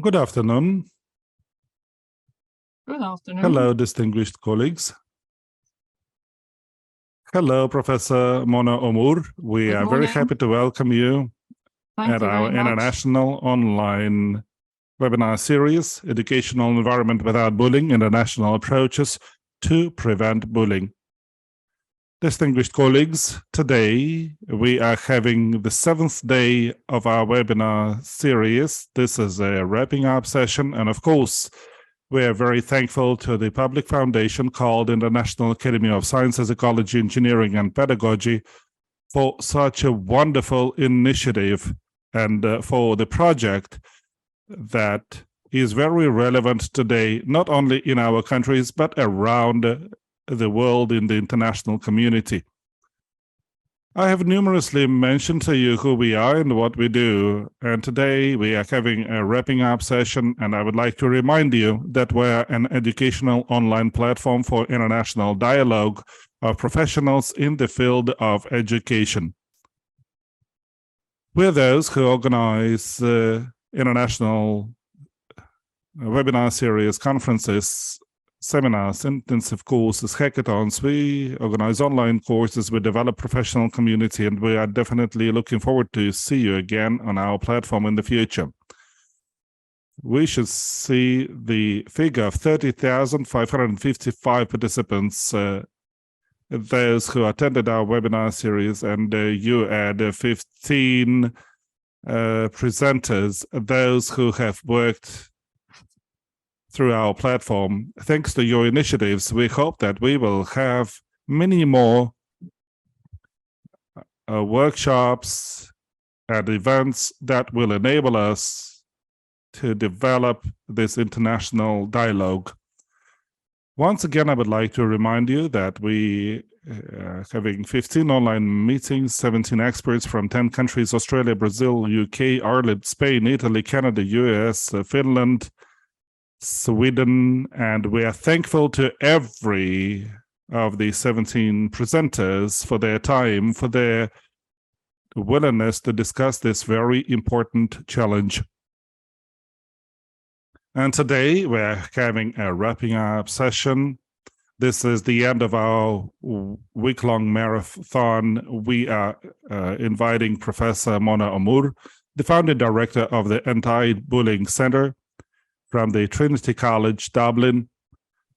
Good afternoon. Good afternoon. Hello, distinguished colleagues. Hello, Professor Mona Omur. We Good are very morning. happy to welcome you Thank at you our very much. international online webinar series, Educational Environment Without Bullying, International Approaches to Prevent Bullying. Distinguished colleagues, today we are having the 7th day of our webinar series. This is a wrapping up session, and of course, we are very thankful to the public foundation called International Academy of Sciences, Ecology, Engineering, and Pedagogy for such a wonderful initiative and for the project that is very relevant today, not only in our countries, but around the world in the international community. I have numerously mentioned to you who we are and what we do, and today we are having a wrapping up session, and I would like to remind you that we're an educational online platform for international dialogue of professionals in the field of education. We're those who organize international webinar series, conferences, seminars, intensive courses, hackathons. We organize online courses, we develop professional community, and we are definitely looking forward to see you again on our platform in the future. We should see the figure of 30,555 participants, those who attended our webinar series, and you add 15 presenters, those who have worked through our platform. Thanks to your initiatives, we hope that we will have many more workshops and events that will enable us to develop this international dialogue. Once again, I would like to remind you that we are having 15 online meetings, 17 experts from 10 countries: Australia, Brazil, UK, Ireland, Spain, Italy, Canada, US, Finland, Sweden, and we are thankful to every of the 17 presenters for their time, for their willingness to discuss this very important challenge. And today we're having a wrapping up session. This is the end of our week-long marathon. We are inviting Professor Mona Omur, the founding director of the Anti-Bullying Center from the Trinity College Dublin,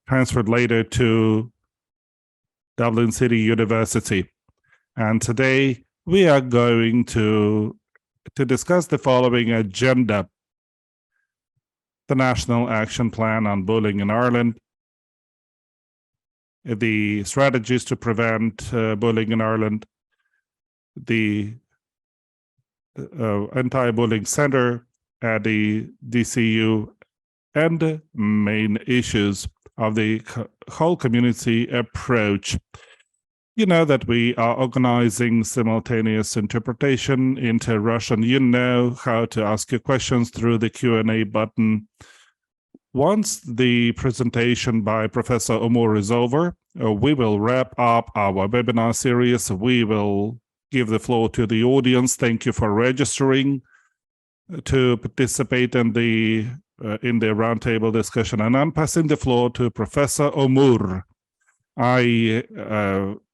transferred later to Dublin City University. And today we are going to discuss the following agenda: the National Action Plan on Bullying in Ireland, the strategies to prevent bullying in Ireland, the Anti-Bullying Center at the DCU, and main issues of the whole community approach. You know that we are organizing simultaneous interpretation into Russian. You know how to ask your questions through the Q&A button. Once the presentation by Professor Omur is over, we will wrap up our webinar series. We will give the floor to the audience. Thank you for registering to participate in the roundtable discussion. And I'm passing the floor to Professor Omur. I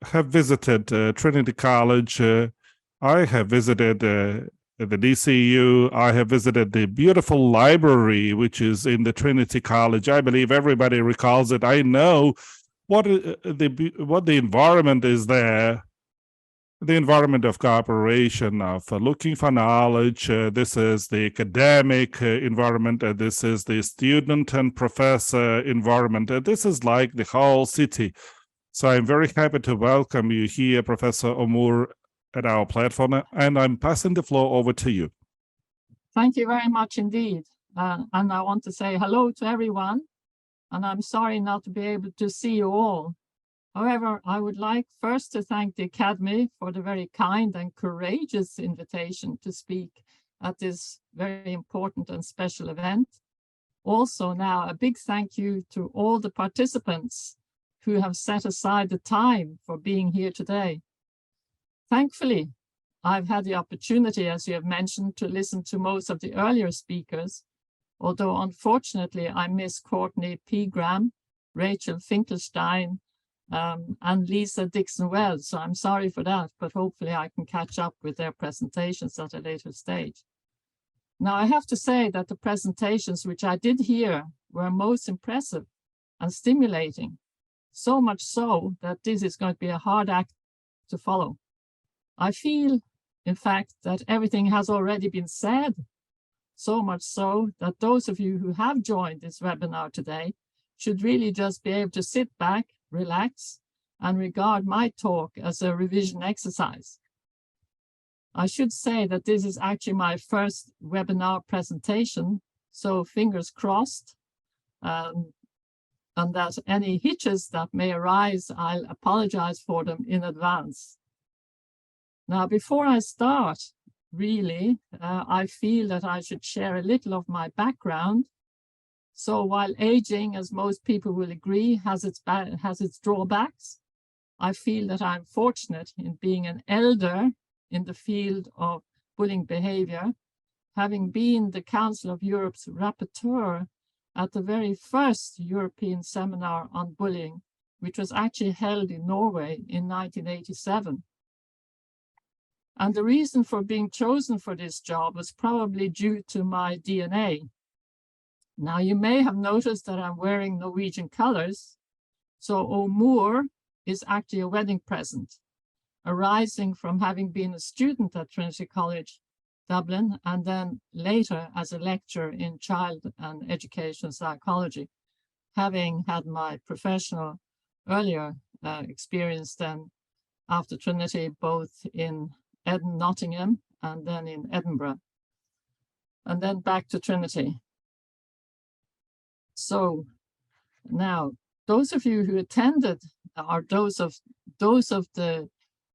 have visited Trinity College. I have visited the DCU. I have visited the beautiful library, which is in the Trinity College. I believe everybody recalls it. I know what the environment is there. The environment of cooperation, of looking for knowledge. This is the academic environment. This is the student and professor environment. This is like the whole city. So I'm very happy to welcome you here, Professor Omur, at our platform, and I'm passing the floor over to you. Thank you very much indeed. And I want to say hello to everyone, and I'm sorry not to be able to see you all. However, I would like first to thank the Academy for the very kind and courageous invitation to speak at this very important and special event. Also now a big thank you to all the participants who have set aside the time for being here today. Thankfully, I've had the opportunity, as you have mentioned, to listen to most of the earlier speakers, although unfortunately I miss Courtney Pegram, Rachel Finkelstein, and Lisa Dixon-Wells. So I'm sorry for that, but hopefully I can catch up with their presentations at a later stage. Now, I have to say that the presentations which I did hear were most impressive and stimulating, so much so that this is going to be a hard act to follow. I feel, in fact, that everything has already been said, so much so that those of you who have joined this webinar today should really just be able to sit back, relax, and regard my talk as a revision exercise. I should say that this is actually my first webinar presentation, so fingers crossed, and that any hitches that may arise, I'll apologize for them in advance. Now, before I start, really, I feel that I should share a little of my background. So while aging, as most people will agree, has its drawbacks, I feel that I'm fortunate in being an elder in the field of bullying behavior, having been the Council of Europe's rapporteur at the very first European seminar on bullying, which was actually held in Norway in 1987. And the reason for being chosen for this job was probably due to my DNA. Now, you may have noticed that I'm wearing Norwegian colors. So O'Moore is actually a wedding present, arising from having been a student at Trinity College Dublin, and then later as a lecturer in child and education psychology, having had my professional earlier experience then after Trinity, both in Nottingham and then in Edinburgh, and then back to Trinity. So now, those of you who attended are those of the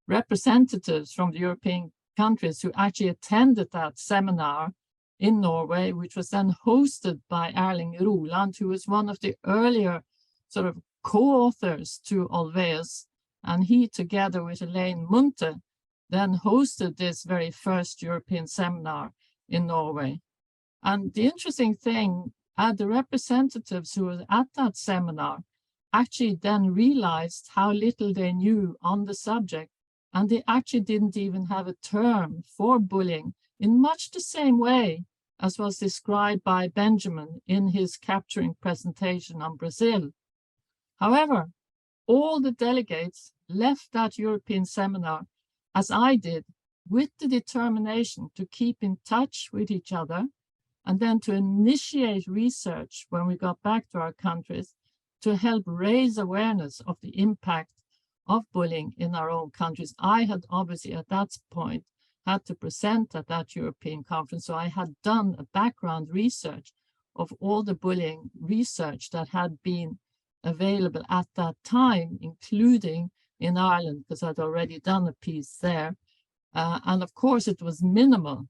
representatives from the European countries who actually attended that seminar in Norway, which was then hosted by Erling Roland, who was one of the earlier sort of co-authors to Alveus, and he, together with Elaine Munthe, then hosted this very first European seminar in Norway. And the interesting thing, the representatives who were at that seminar actually then realized how little they knew on the subject, and they actually didn't even have a term for bullying in much the same way as was described by Benjamin in his capturing presentation on Brazil. However, all the delegates left that European seminar, as I did, with the determination to keep in touch with each other and then to initiate research when we got back to our countries to help raise awareness of the impact of bullying in our own countries. I had obviously at that point had to present at that European conference, so I had done a background research of all the bullying research that had been available at that time, including in Ireland, because I'd already done a piece there. And of course, it was minimal.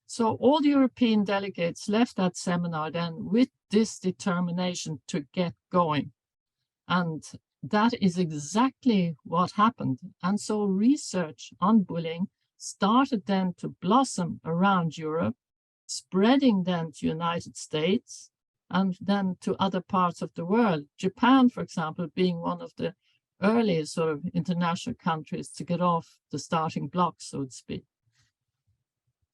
So all the European delegates left that seminar then with this determination to get going. And that is exactly what happened. And so research on bullying started then to blossom around Europe, spreading then to United States and then to other parts of the world. Japan, for example, being one of the earliest sort of international countries to get off the starting block, so to speak.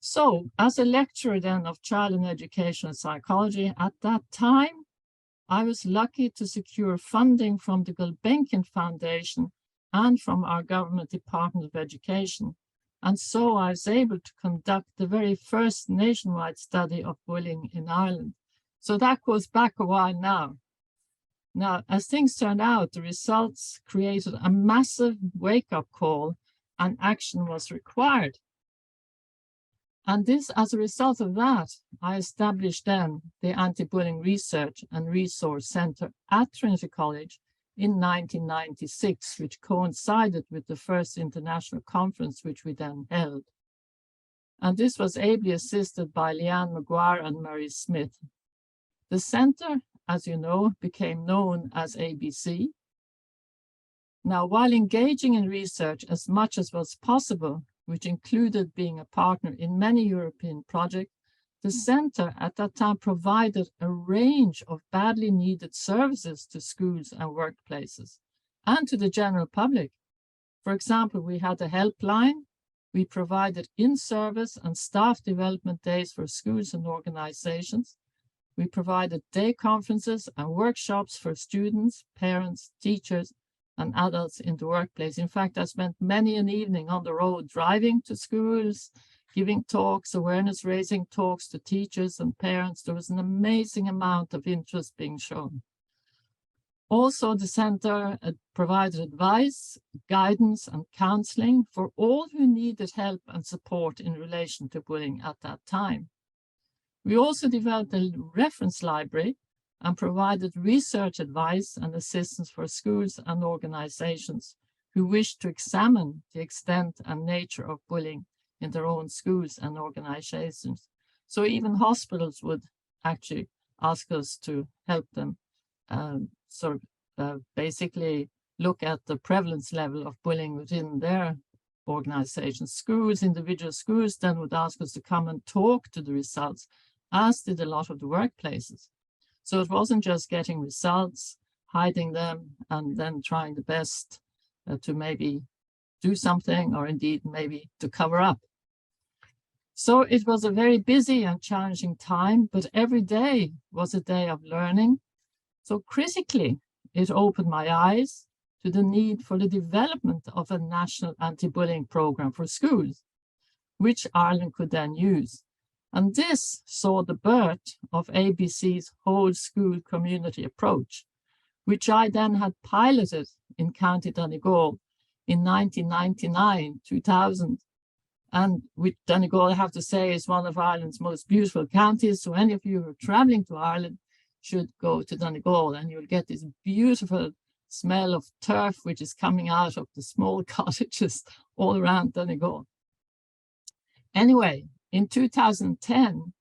So as a lecturer then of child and education psychology at that time, I was lucky to secure funding from the Gulbenkian Foundation and from our government Department of Education. And so I was able to conduct the very first nationwide study of bullying in Ireland. So that goes back a while now. Now, as things turned out, the results created a massive wake-up call and action was required. And this, as a result of that, I established then the Anti-Bullying Research and Resource Centre at Trinity College in 1996, which coincided with the first international conference which we then held. And this was ably assisted by Leanne Maguire and Mary Smith. The centre, as you know, became known as ABC. Now, while engaging in research as much as was possible, which included being a partner in many European projects, The center at that time provided a range of badly needed services to schools and workplaces and to the general public. For example, we had a helpline. We provided in-service and staff development days for schools and organizations. We provided day conferences and workshops for students, parents, teachers, and adults in the workplace. In fact, I spent many an evening on the road driving to schools, giving talks, awareness-raising talks to teachers and parents. There was an amazing amount of interest being shown. Also, the center provided advice, guidance, and counseling for all who needed help and support in relation to bullying at that time. We also developed a reference library and provided research advice and assistance for schools and organizations who wished to examine the extent and nature of bullying in their own schools and organizations. So even hospitals would actually ask us to help them basically look at the prevalence level of bullying within their organizations. Schools, individual schools then would ask us to come and talk to the results, as did a lot of the workplaces. So it wasn't just getting results, hiding them, and then trying the best to maybe do something, or indeed maybe to cover up. So it was a very busy and challenging time, but every day was a day of learning. So critically, it opened my eyes to the need for the development of a national anti-bullying program for schools, which Ireland could then use. And this saw the birth of ABC's whole school community approach, which I then had piloted in County Donegal in 1999, 2000. And with Donegal, I have to say, is one of Ireland's most beautiful counties. So any of you who are traveling to Ireland should go to Donegal, and you'll get this beautiful smell of turf, which is coming out of the small cottages all around Donegal. Anyway, in 2010,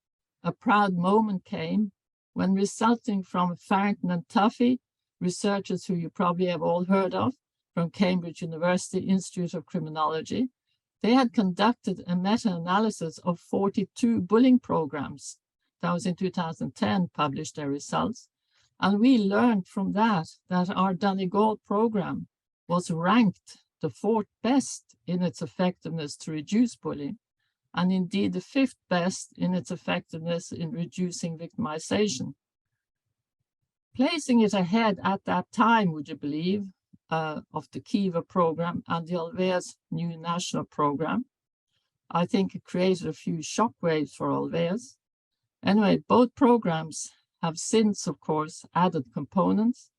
a proud moment came when, resulting from Farrington and Tuffy, researchers who you probably have all heard of from Cambridge University Institute of Criminology, they had conducted a meta-analysis of 42 bullying programs. That was in 2010, published their results. And we learned from that our Donegal program was ranked the 4th best in its effectiveness to reduce bullying, and indeed the 5th best in its effectiveness in reducing victimization. Placing it ahead at that time, would you believe, of the Kiva program and the Olvea's new national program. I think it created a few shockwaves for Olvea's. Anyway, both programs have since, of course, added components,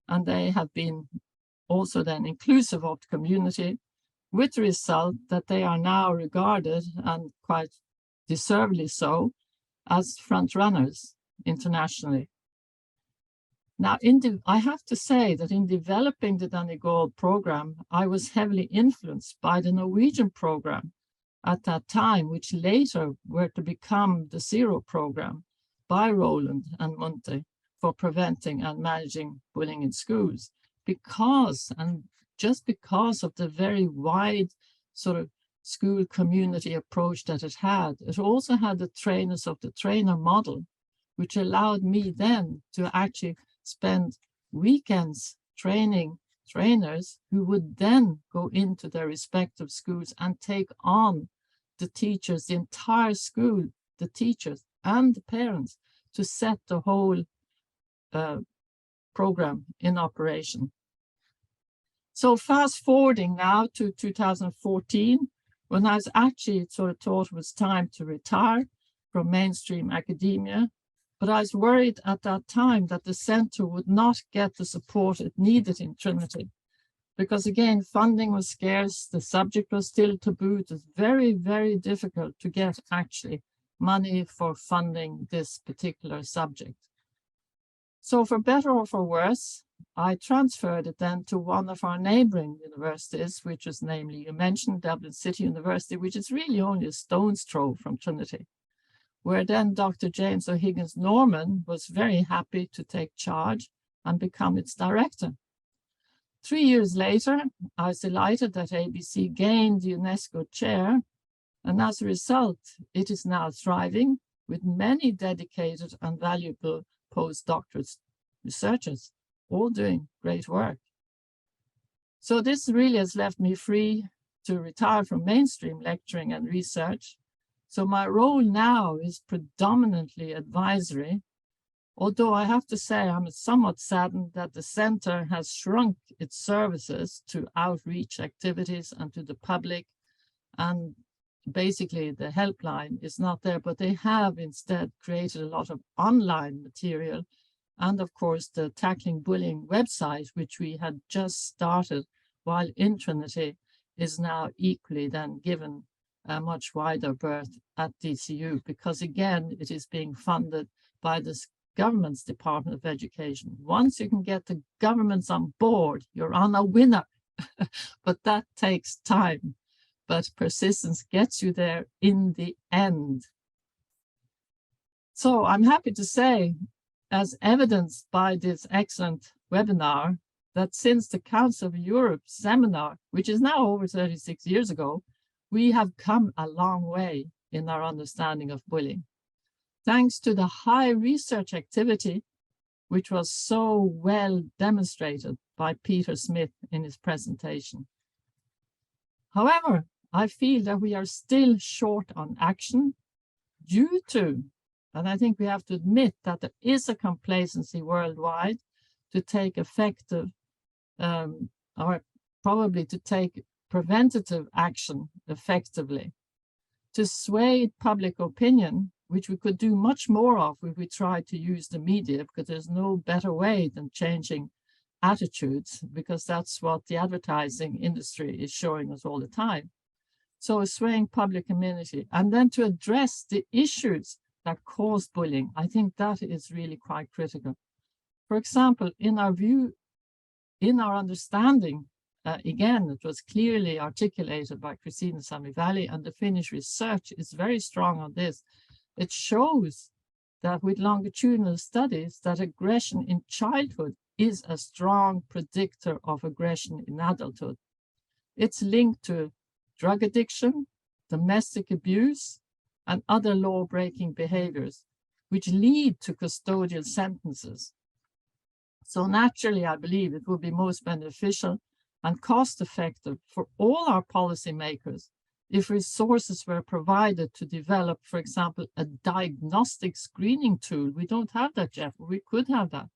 and they have been also then inclusive of the community, with the result that they are now regarded, and quite deservedly so, as front runners internationally. Now, I have to say that in developing the Donegal program, I was heavily influenced by the Norwegian program at that time, which later were to become the Zero program by Roland and Munte for preventing and managing bullying in schools, just because of the very wide sort of school community approach that it had. It also had the trainers of the trainer model, which allowed me then to actually spend weekends training trainers who would then go into their respective schools and take on the teachers, the entire school, the teachers and the parents, to set the whole program in operation. So fast forwarding now to 2014, when I was actually sort of thought it was time to retire from mainstream academia, but I was worried at that time that the center would not get the support it needed in Trinity, because again, funding was scarce, the subject was still taboo. It was very, very difficult to get actually money for funding this particular subject. So for better or for worse, I transferred it then to one of our neighboring universities, which was namely, you mentioned Dublin City University, which is really only a stone's throw from Trinity, where then Dr. James O'Higgins Norman was very happy to take charge and become its director. 3 years later, I was delighted that ABC gained the UNESCO chair, and as a result, it is now thriving with many dedicated and valuable postdoctorate researchers, all doing great work. So this really has left me free to retire from mainstream lecturing and research. So my role now is predominantly advisory, although I have to say I'm somewhat saddened that the center has shrunk its services to outreach activities and to the public, and basically the helpline is not there, but they have instead created a lot of online material, and of course the Tackling Bullying website, which we had just started while in Trinity, is now equally then given a much wider berth at DCU, because again it is being funded by the government's Department of Education. Once you can get the governments on board, you're on a winner. But that takes time. But persistence gets you there in the end. So I'm happy to say, as evidenced by this excellent webinar, that since the Council of Europe seminar, which is now over 36 years ago, we have come a long way in our understanding of bullying. Thanks to the high research activity, which was so well demonstrated by Peter Smith in his presentation. However, I feel that we are still short on action due to, and I think we have to admit that there is a complacency worldwide to take effective, or probably to take preventative action effectively, to sway public opinion, which we could do much more of if we tried to use the media, because there's no better way than changing attitudes, because that's what the advertising industry is showing us all the time. So swaying public community, and then to address the issues that cause bullying, I think that is really quite critical. For example, in our view, in our understanding, again, it was clearly articulated by Christina Samivalli, and the Finnish research is very strong on this. It shows that with longitudinal studies that aggression in childhood is a strong predictor of aggression in adulthood. It's linked to drug addiction, domestic abuse, and other law-breaking behaviors, which lead to custodial sentences. So naturally, I believe it would be most beneficial and cost-effective for all our policymakers if resources were provided to develop, for example, a diagnostic screening tool. We don't have that, Jeff, we could have that,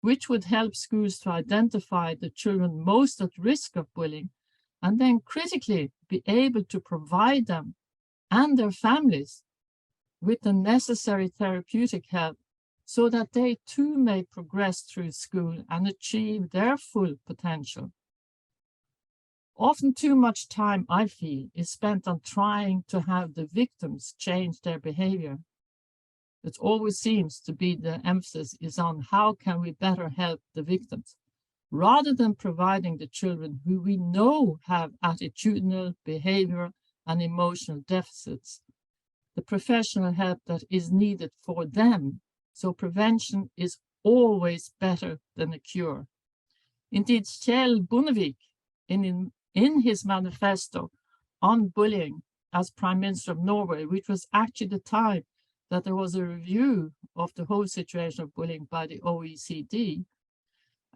which would help schools to identify the children most at risk of bullying, and then critically be able to provide them and their families with the necessary therapeutic help so that they too may progress through school and achieve their full potential. Often too much time, I feel, is spent on trying to have the victims change their behavior. It always seems to be the emphasis is on how can we better help the victims, rather than providing the children who we know have attitudinal, behavioral, and emotional deficits, the professional help that is needed for them. So prevention is always better than a cure. Indeed, Kjell Bondevik, in his manifesto on bullying as Prime Minister of Norway, which was actually the time that there was a review of the whole situation of bullying by the OECD,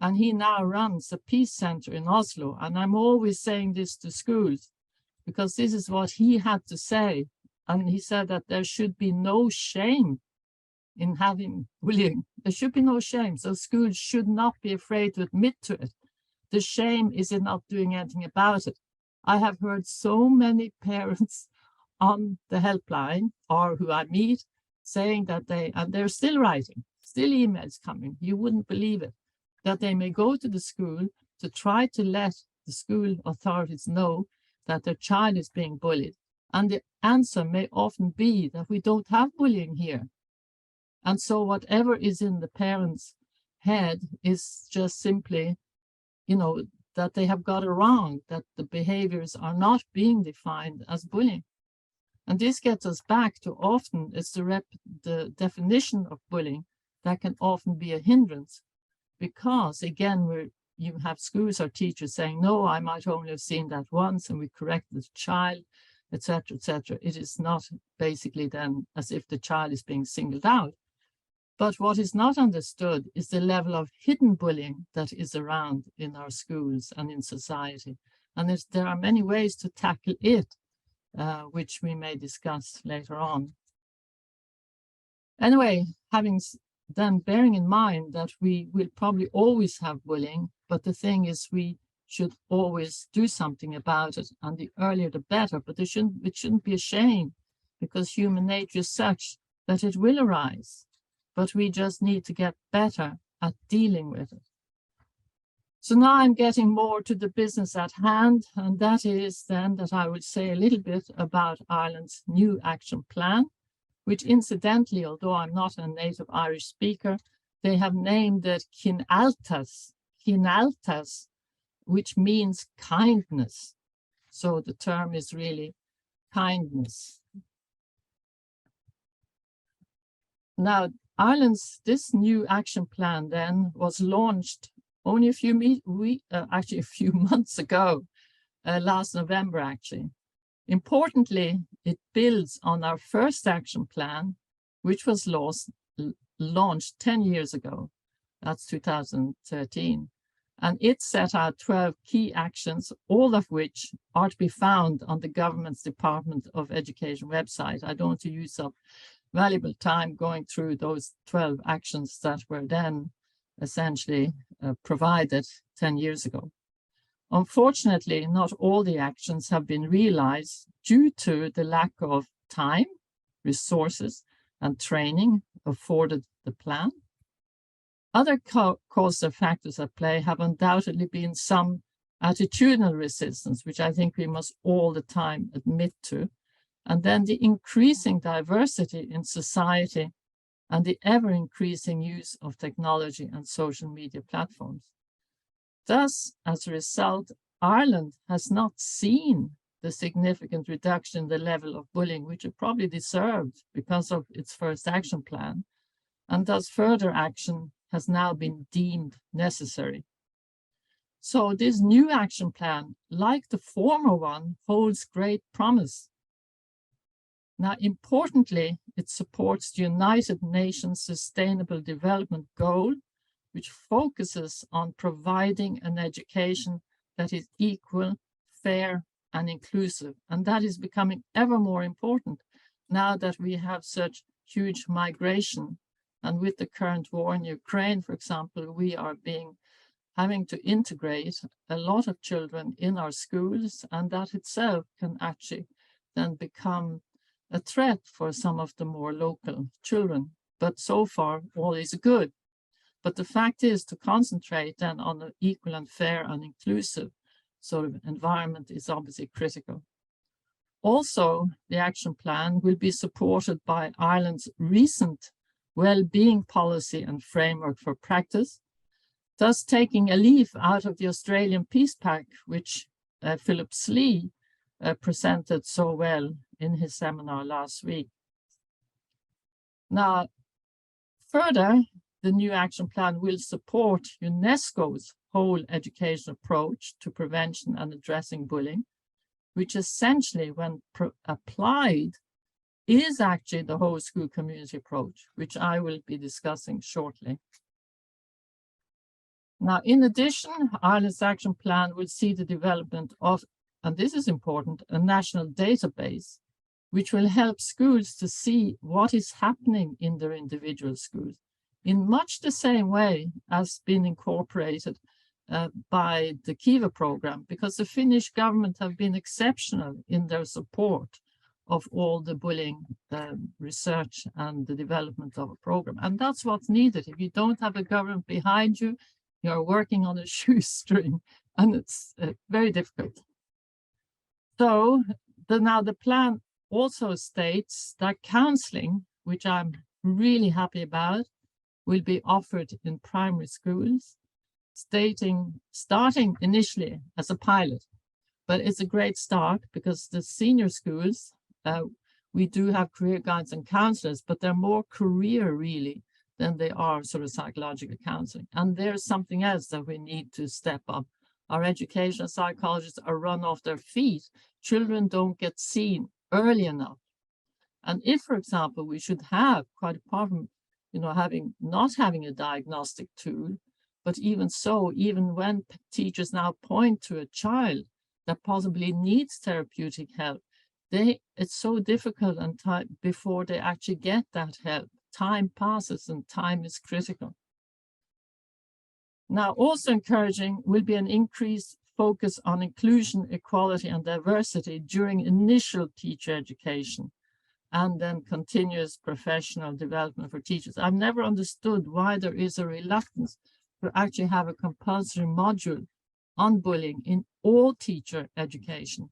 and he now runs a peace center in Oslo. And I'm always saying this to schools, because this is what he had to say. And he said that there should be no shame in having bullying. There should be no shame. So schools should not be afraid to admit to it. The shame is in not doing anything about it. I have heard so many parents on the helpline or who I meet saying that they're still writing, still emails coming, you wouldn't believe it, that they may go to the school to try to let the school authorities know that their child is being bullied. And the answer may often be that we don't have bullying here. And so whatever is in the parents' head is just simply, that they have got it wrong, that the behaviors are not being defined as bullying. And this gets us back to often it's the definition of bullying that can often be a hindrance, because again, you have schools or teachers saying, no, I might only have seen that once, and we correct the child. etc., etc. It is not basically then as if the child is being singled out. But what is not understood is the level of hidden bullying that is around in our schools and in society. And there are many ways to tackle it, which we may discuss later on. Anyway, then bearing in mind that we will probably always have bullying, but the thing is we should always do something about it, and the earlier the better, but it shouldn't be a shame, because human nature is such that it will arise, but we just need to get better at dealing with it. So now I'm getting more to the business at hand, and that is then that I will say a little bit about Ireland's new action plan, which incidentally, although I'm not a native Irish speaker, they have named it Cináltas, which means kindness. So the term is really kindness. Now, this new action plan then was launched only a few months ago, last November actually. Importantly, it builds on our first action plan, which was launched 10 years ago. That's 2013. And it set out 12 key actions, all of which are to be found on the government's Department of Education website. I don't want to use up valuable time going through those 12 actions that were then essentially provided 10 years ago. Unfortunately, not all the actions have been realized due to the lack of time, resources, and training afforded the plan. Other causal factors at play have undoubtedly been some attitudinal resistance, which I think we must all the time admit to, and then the increasing diversity in society and the ever-increasing use of technology and social media platforms. Thus, as a result, Ireland has not seen the significant reduction in the level of bullying, which it probably deserved because of its first action plan, and thus further action has now been deemed necessary. So this new action plan, like the former one, holds great promise. Now, importantly, it supports the United Nations Sustainable Development Goal, which focuses on providing an education that is equal, fair, and inclusive. And that is becoming ever more important now that we have such huge migration. And with the current war in Ukraine, for example, we are having to integrate a lot of children in our schools, and that itself can actually then become a threat for some of the more local children. But so far, all is good. But the fact is to concentrate then on an equal and fair and inclusive sort of environment is obviously critical. Also, the action plan will be supported by Ireland's recent well-being policy and framework for practice, thus taking a leaf out of the Australian Peace Pact, which Philip Slee presented so well in his seminar last week. Now, further, the new action plan will support UNESCO's whole education approach to prevention and addressing bullying, which essentially, when applied, is actually the whole school community approach, which I will be discussing shortly. Now, in addition, Ireland's action plan will see the development of, and this is important, a national database, which will help schools to see what is happening in their individual schools in much the same way as been incorporated by the Kiva program, because the Finnish government have been exceptional in their support of all the bullying research and the development of a program. And that's what's needed. If you don't have a government behind you, you're working on a shoestring, and it's very difficult. So now the plan also states that counseling, which I'm really happy about, will be offered in primary schools, starting initially as a pilot. But it's a great start because the senior schools, we do have career guides and counselors, but they're more career really than they are sort of psychological counseling. And there's something else that we need to step up our educational psychologists are run off their feet. Children don't get seen early enough. And if, for example, we should have, quite apart from, not having a diagnostic tool, but even so, even when teachers now point to a child that possibly needs therapeutic help, it's so difficult and before they actually get that help. Time passes and time is critical. Now, also encouraging will be an increased focus on inclusion, equality, and diversity during initial teacher education, and then continuous professional development for teachers. I've never understood why there is a reluctance to actually have a compulsory module on bullying in all teacher education.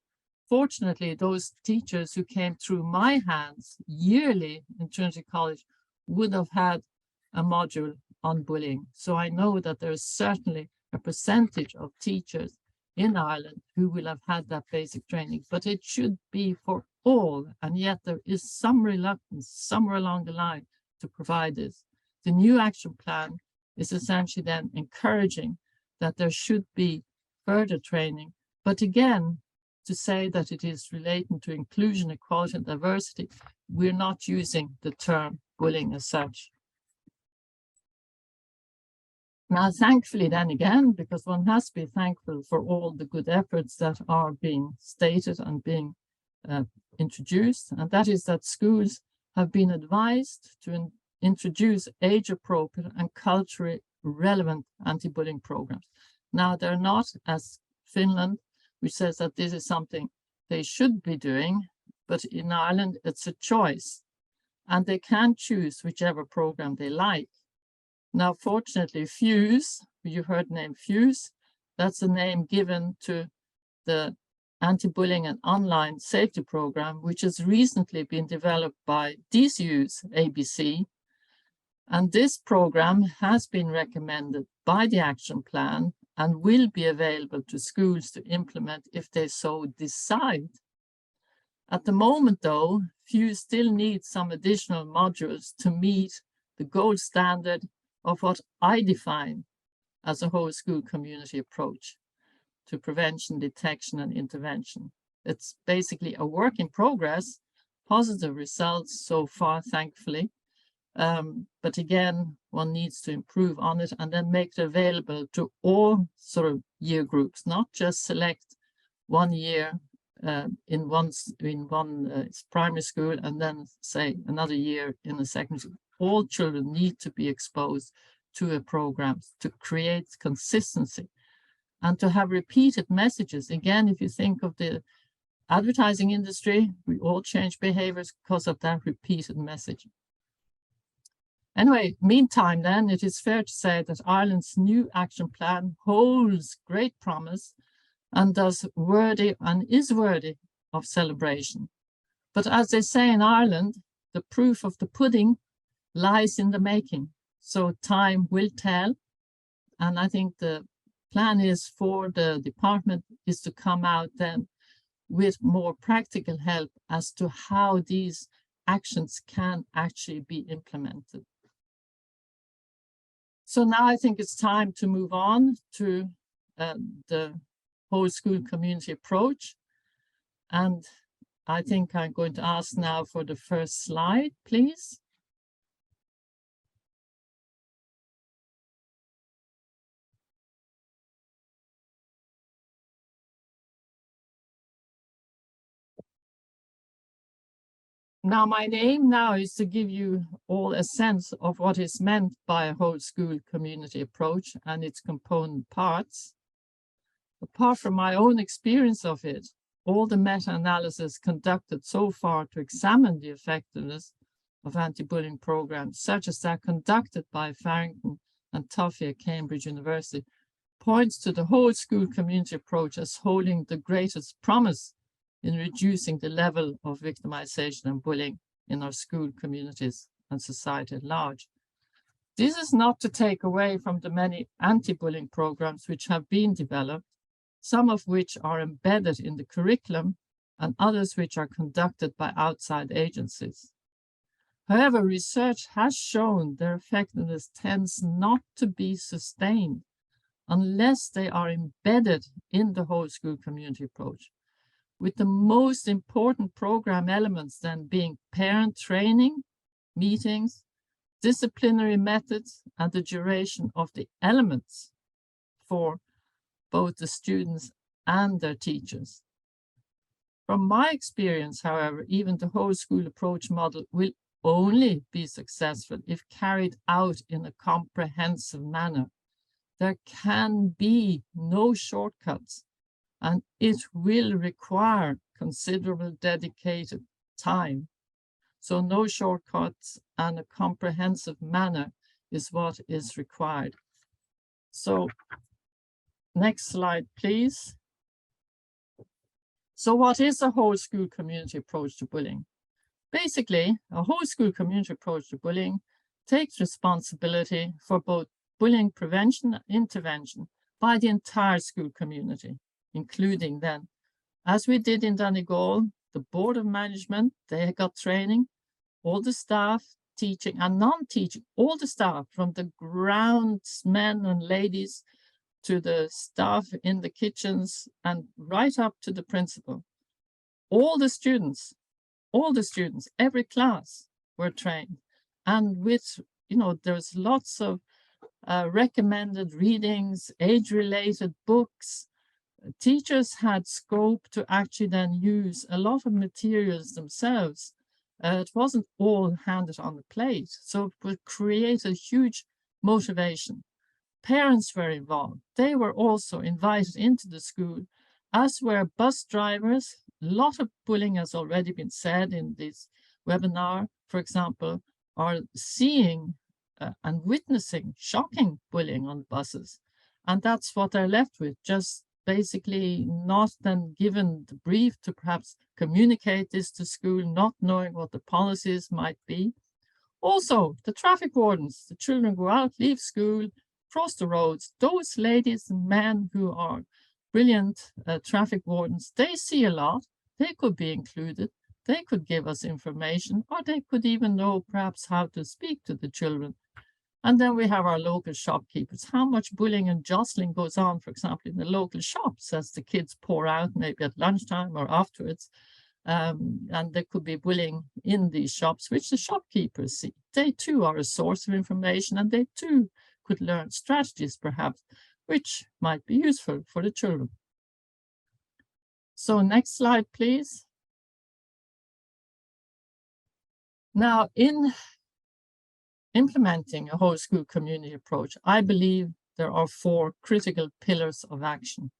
Fortunately, those teachers who came through my hands yearly in Trinity College would have had a module on bullying. So I know that there is certainly a percentage of teachers in Ireland who will have had that basic training, but it should be for all. And yet there is some reluctance somewhere along the line to provide this. The new action plan is essentially then encouraging that there should be further training. But again, to say that it is relating to inclusion, equality, and diversity, we're not using the term bullying as such. Now, thankfully, then again, because one has to be thankful for all the good efforts that are being stated and being introduced, and that is that schools have been advised to introduce age-appropriate and culturally relevant anti-bullying programs. Now, they're not as Finland, which says that this is something they should be doing, but in Ireland, it's a choice, and they can choose whichever program they like. Now, fortunately, FUSE, you heard the name FUSE, that's a name given to the anti-bullying and online safety program, which has recently been developed by DCU's ABC. And this program has been recommended by the action plan and will be available to schools to implement if they so decide. At the moment, though, FUSE still needs some additional modules to meet the gold standard of what I define as a whole school community approach to prevention, detection, and intervention. It's basically a work in progress, positive results so far, thankfully. But again, one needs to improve on it and then make it available to all sort of year groups, not just select 1 year in one primary school and then say another year in a secondary school. All children need to be exposed to a program to create consistency and to have repeated messages. Again, if you think of the advertising industry, we all change behaviors because of that repeated message. Anyway, meantime, then it is fair to say that Ireland's new action plan holds great promise and is worthy of celebration. But as they say in Ireland, the proof of the pudding lies in the making. So time will tell. And I think the plan is for the department is to come out then with more practical help as to how these actions can actually be implemented. So now I think it's time to move on to the whole school community approach. And I think I'm going to ask now for the first slide, please. Now, my aim now is to give you all a sense of what is meant by a whole school community approach and its component parts. Apart from my own experience of it, all the meta-analysis conducted so far to examine the effectiveness of anti-bullying programs, such as that conducted by Farrington and Tuffy at Cambridge University, points to the whole school community approach as holding the greatest promise in reducing the level of victimization and bullying in our school communities and society at large. This is not to take away from the many anti-bullying programs which have been developed, some of which are embedded in the curriculum and others which are conducted by outside agencies. However, research has shown their effectiveness tends not to be sustained unless they are embedded in the whole school community approach, with the most important program elements then being parent training, meetings, disciplinary methods, and the duration of the elements for both the students and their teachers. From my experience, however, even the whole school approach model will only be successful if carried out in a comprehensive manner. There can be no shortcuts, and it will require considerable dedicated time. So no shortcuts and a comprehensive manner is what is required. So next slide, please. So what is a whole school community approach to bullying? Basically, a whole school community approach to bullying takes responsibility for both bullying prevention and intervention by the entire school community, including then, as we did in Donegal, the board of management, they got training, all the staff, teaching and non-teaching, all the staff from the groundsmen and ladies to the staff in the kitchens and right up to the principal. All the students, every class were trained. And with, there's lots of recommended readings, age-related books. Teachers had scope to actually then use a lot of materials themselves. It wasn't all handed on the plate, so it would create a huge motivation. Parents were involved. They were also invited into the school, as were bus drivers. A lot of bullying has already been said in this webinar, for example, are seeing and witnessing shocking bullying on buses. And that's what they're left with, just basically not then given the brief to perhaps communicate this to school, not knowing what the policies might be. Also, the traffic wardens, the children go out, leave school, cross the roads. Those ladies and men who are brilliant traffic wardens, they see a lot. They could be included. They could give us information, or they could even know perhaps how to speak to the children. And then we have our local shopkeepers. How much bullying and jostling goes on, for example, in the local shops as the kids pour out, maybe at lunchtime or afterwards. And there could be bullying in these shops, which the shopkeepers see. They too are a source of information, and they too could learn strategies, perhaps, which might be useful for the children. So next slide, please. Now, in implementing a whole school community approach, I believe there are 4 critical pillars of action.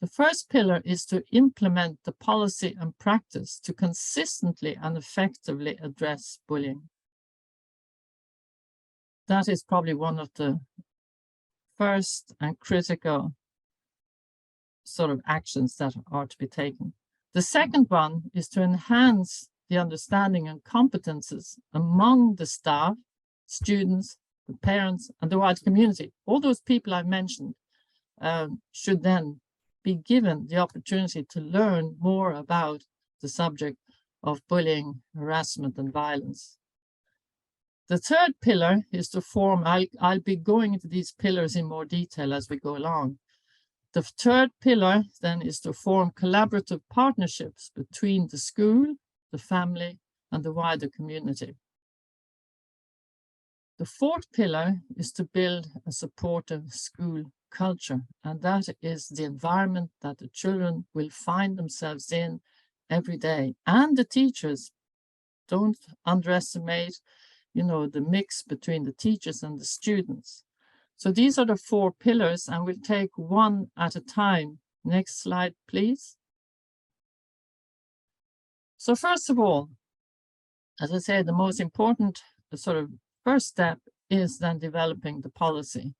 The first pillar is to implement the policy and practice to consistently and effectively address bullying. That is probably one of the first and critical sort of actions that are to be taken. The second one is to enhance the understanding and competences among the staff, students, the parents, and the wider community. All those people I mentioned should then be given the opportunity to learn more about the subject of bullying, harassment, and violence. The third pillar is to form, I'll be going into these pillars in more detail as we go along. The third pillar then is to form collaborative partnerships between the school, the family, and the wider community. The fourth pillar is to build a supportive school culture, and that is the environment that the children will find themselves in every day. And the teachers, don't underestimate, the mix between the teachers and the students. So these are the 4 pillars, and we'll take one at a time. Next slide, please. So first of all, as I said, the most important sort of first step is then developing the policy.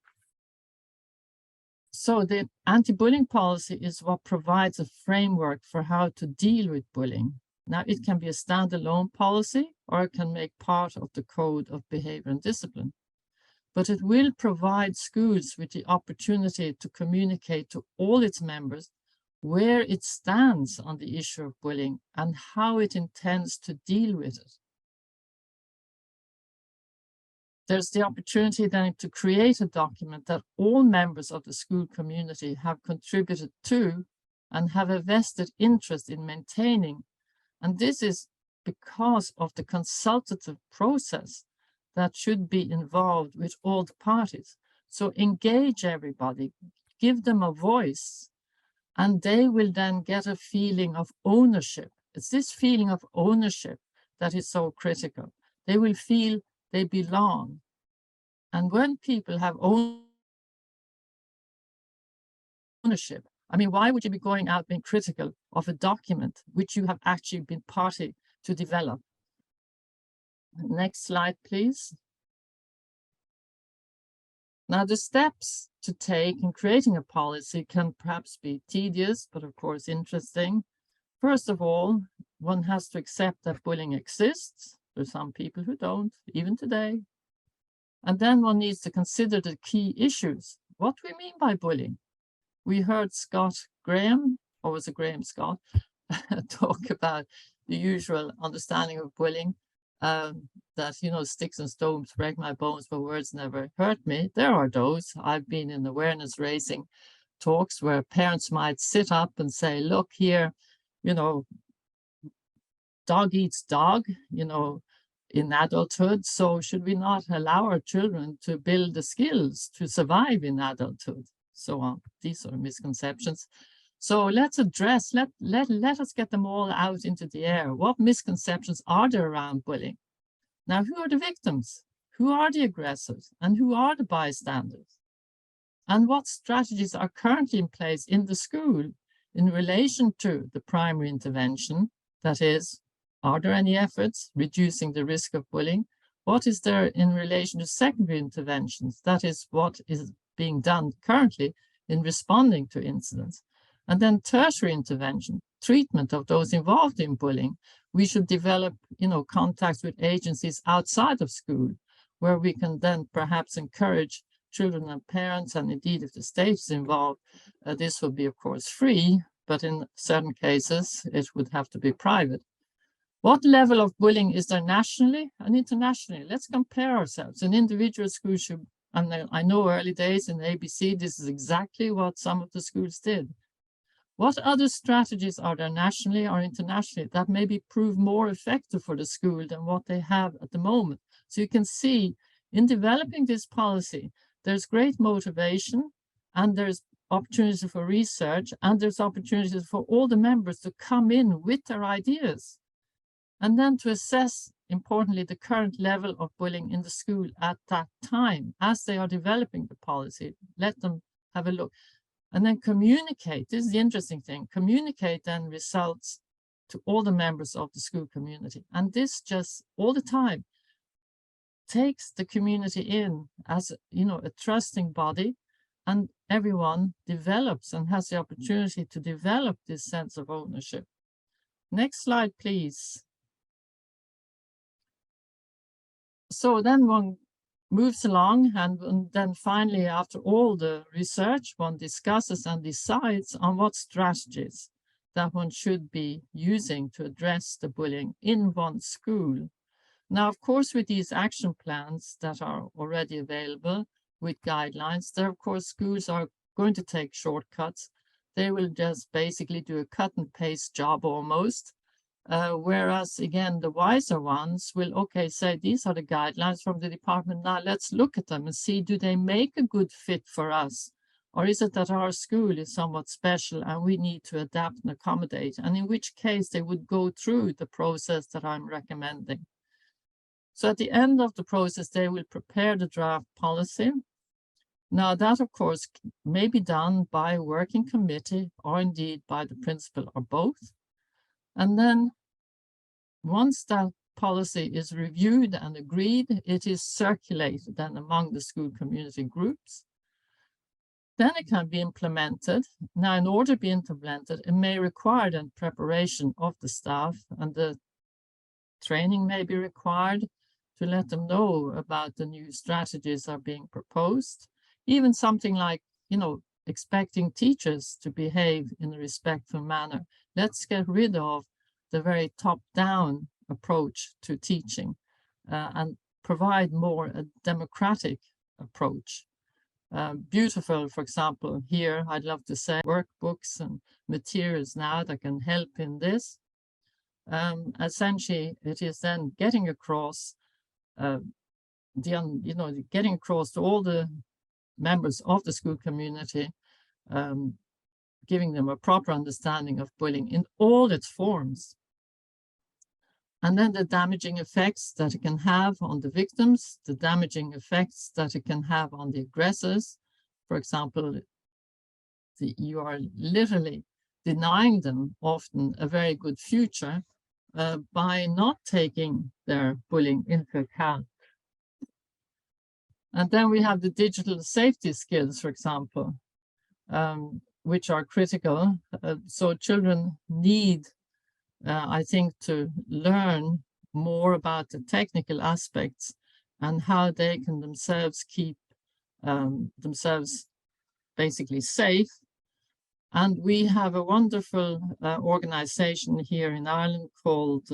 So the anti-bullying policy is what provides a framework for how to deal with bullying. Now, it can be a standalone policy, or it can make part of the code of behavior and discipline. But it will provide schools with the opportunity to communicate to all its members where it stands on the issue of bullying and how it intends to deal with it. there's the opportunity then to create a document that all members of the school community have contributed to and have a vested interest in maintaining. And this is because of the consultative process that should be involved with all the parties. So engage everybody, give them a voice, and they will then get a feeling of ownership. It's this feeling of ownership that is so critical. They will feel they belong. And when people have ownership, I mean, why would you be going out being critical of a document which you have actually been party to develop? Next slide, please. Now, the steps to take in creating a policy can perhaps be tedious, but of course interesting. First of all, one has to accept that bullying exists. There's some people who don't, even today. And then one needs to consider the key issues. What do we mean by bullying? We heard Scott Graham, or was it Graham Scott, talk about the usual understanding of bullying, that, you know, sticks and stones break my bones, but words never hurt me. There are those. I've been in awareness raising talks where parents might sit up and say, look here, you know, dog eats dog, you know, in adulthood. So should we not allow our children to build the skills to survive in adulthood? So on. These are misconceptions. So let's address, let us get them all out into the air. What misconceptions are there around bullying? Now, who are the victims? Who are the aggressors? And who are the bystanders? And what strategies are currently in place in the school in relation to the primary intervention? That is, are there any efforts reducing the risk of bullying? What is there in relation to secondary interventions? That is, what is being done currently in responding to incidents? And then tertiary intervention, treatment of those involved in bullying. We should develop, you know, contacts with agencies outside of school, where we can then perhaps encourage children and parents, and indeed if the state is involved, this would be of course free, but in certain cases it would have to be private. What level of bullying is there nationally and internationally? Let's compare ourselves. An individual school should, and I know early days in ABC, this is exactly what some of the schools did. What other strategies are there nationally or internationally that maybe prove more effective for the school than what they have at the moment? So you can see in developing this policy, there's great motivation and there's opportunity for research and there's opportunities for all the members to come in with their ideas. And then to assess, importantly, the current level of bullying in the school at that time, as they are developing the policy, let them have a look. And then communicate, this is the interesting thing, communicate then results to all the members of the school community. And this just all the time takes the community in as, you know, a trusting body, and everyone develops and has the opportunity to develop this sense of ownership. Next slide, please. So then one moves along, and then finally, after all the research, one discusses and decides on what strategies that one should be using to address the bullying in one school. Now, of course, with these action plans that are already available with guidelines, there, of course, schools are going to take shortcuts. They will just basically do a cut and paste job almost. Whereas, again, the wiser ones will, okay, say these are the guidelines from the department. Now let's look at them and see, do they make a good fit for us? Or is it that our school is somewhat special and we need to adapt and accommodate? And in which case they would go through the process that I'm recommending. So at the end of the process, they will prepare the draft policy. Now that, of course, may be done by a working committee or indeed by the principal or both. And then once that policy is reviewed and agreed, it is circulated then among the school community groups. Then it can be implemented. Now, in order to be implemented, it may require then preparation of the staff, and the training may be required to let them know about the new strategies are being proposed. Even something like, you know, expecting teachers to behave in a respectful manner. Let's get rid of the very top-down approach to teaching and provide more a democratic approach. Beautiful, for example, here, I'd love to say workbooks and materials now that can help in this. Essentially, it is then getting across getting across to all the members of the school community, giving them a proper understanding of bullying in all its forms. And then the damaging effects that it can have on the victims, the damaging effects that it can have on the aggressors. For example, you are literally denying them often a very good future by not taking their bullying into account. And then we have the digital safety skills, for example, which are critical. So children need, I think, to learn more about the technical aspects and how they can themselves keep themselves basically safe. And we have a wonderful organization here in Ireland called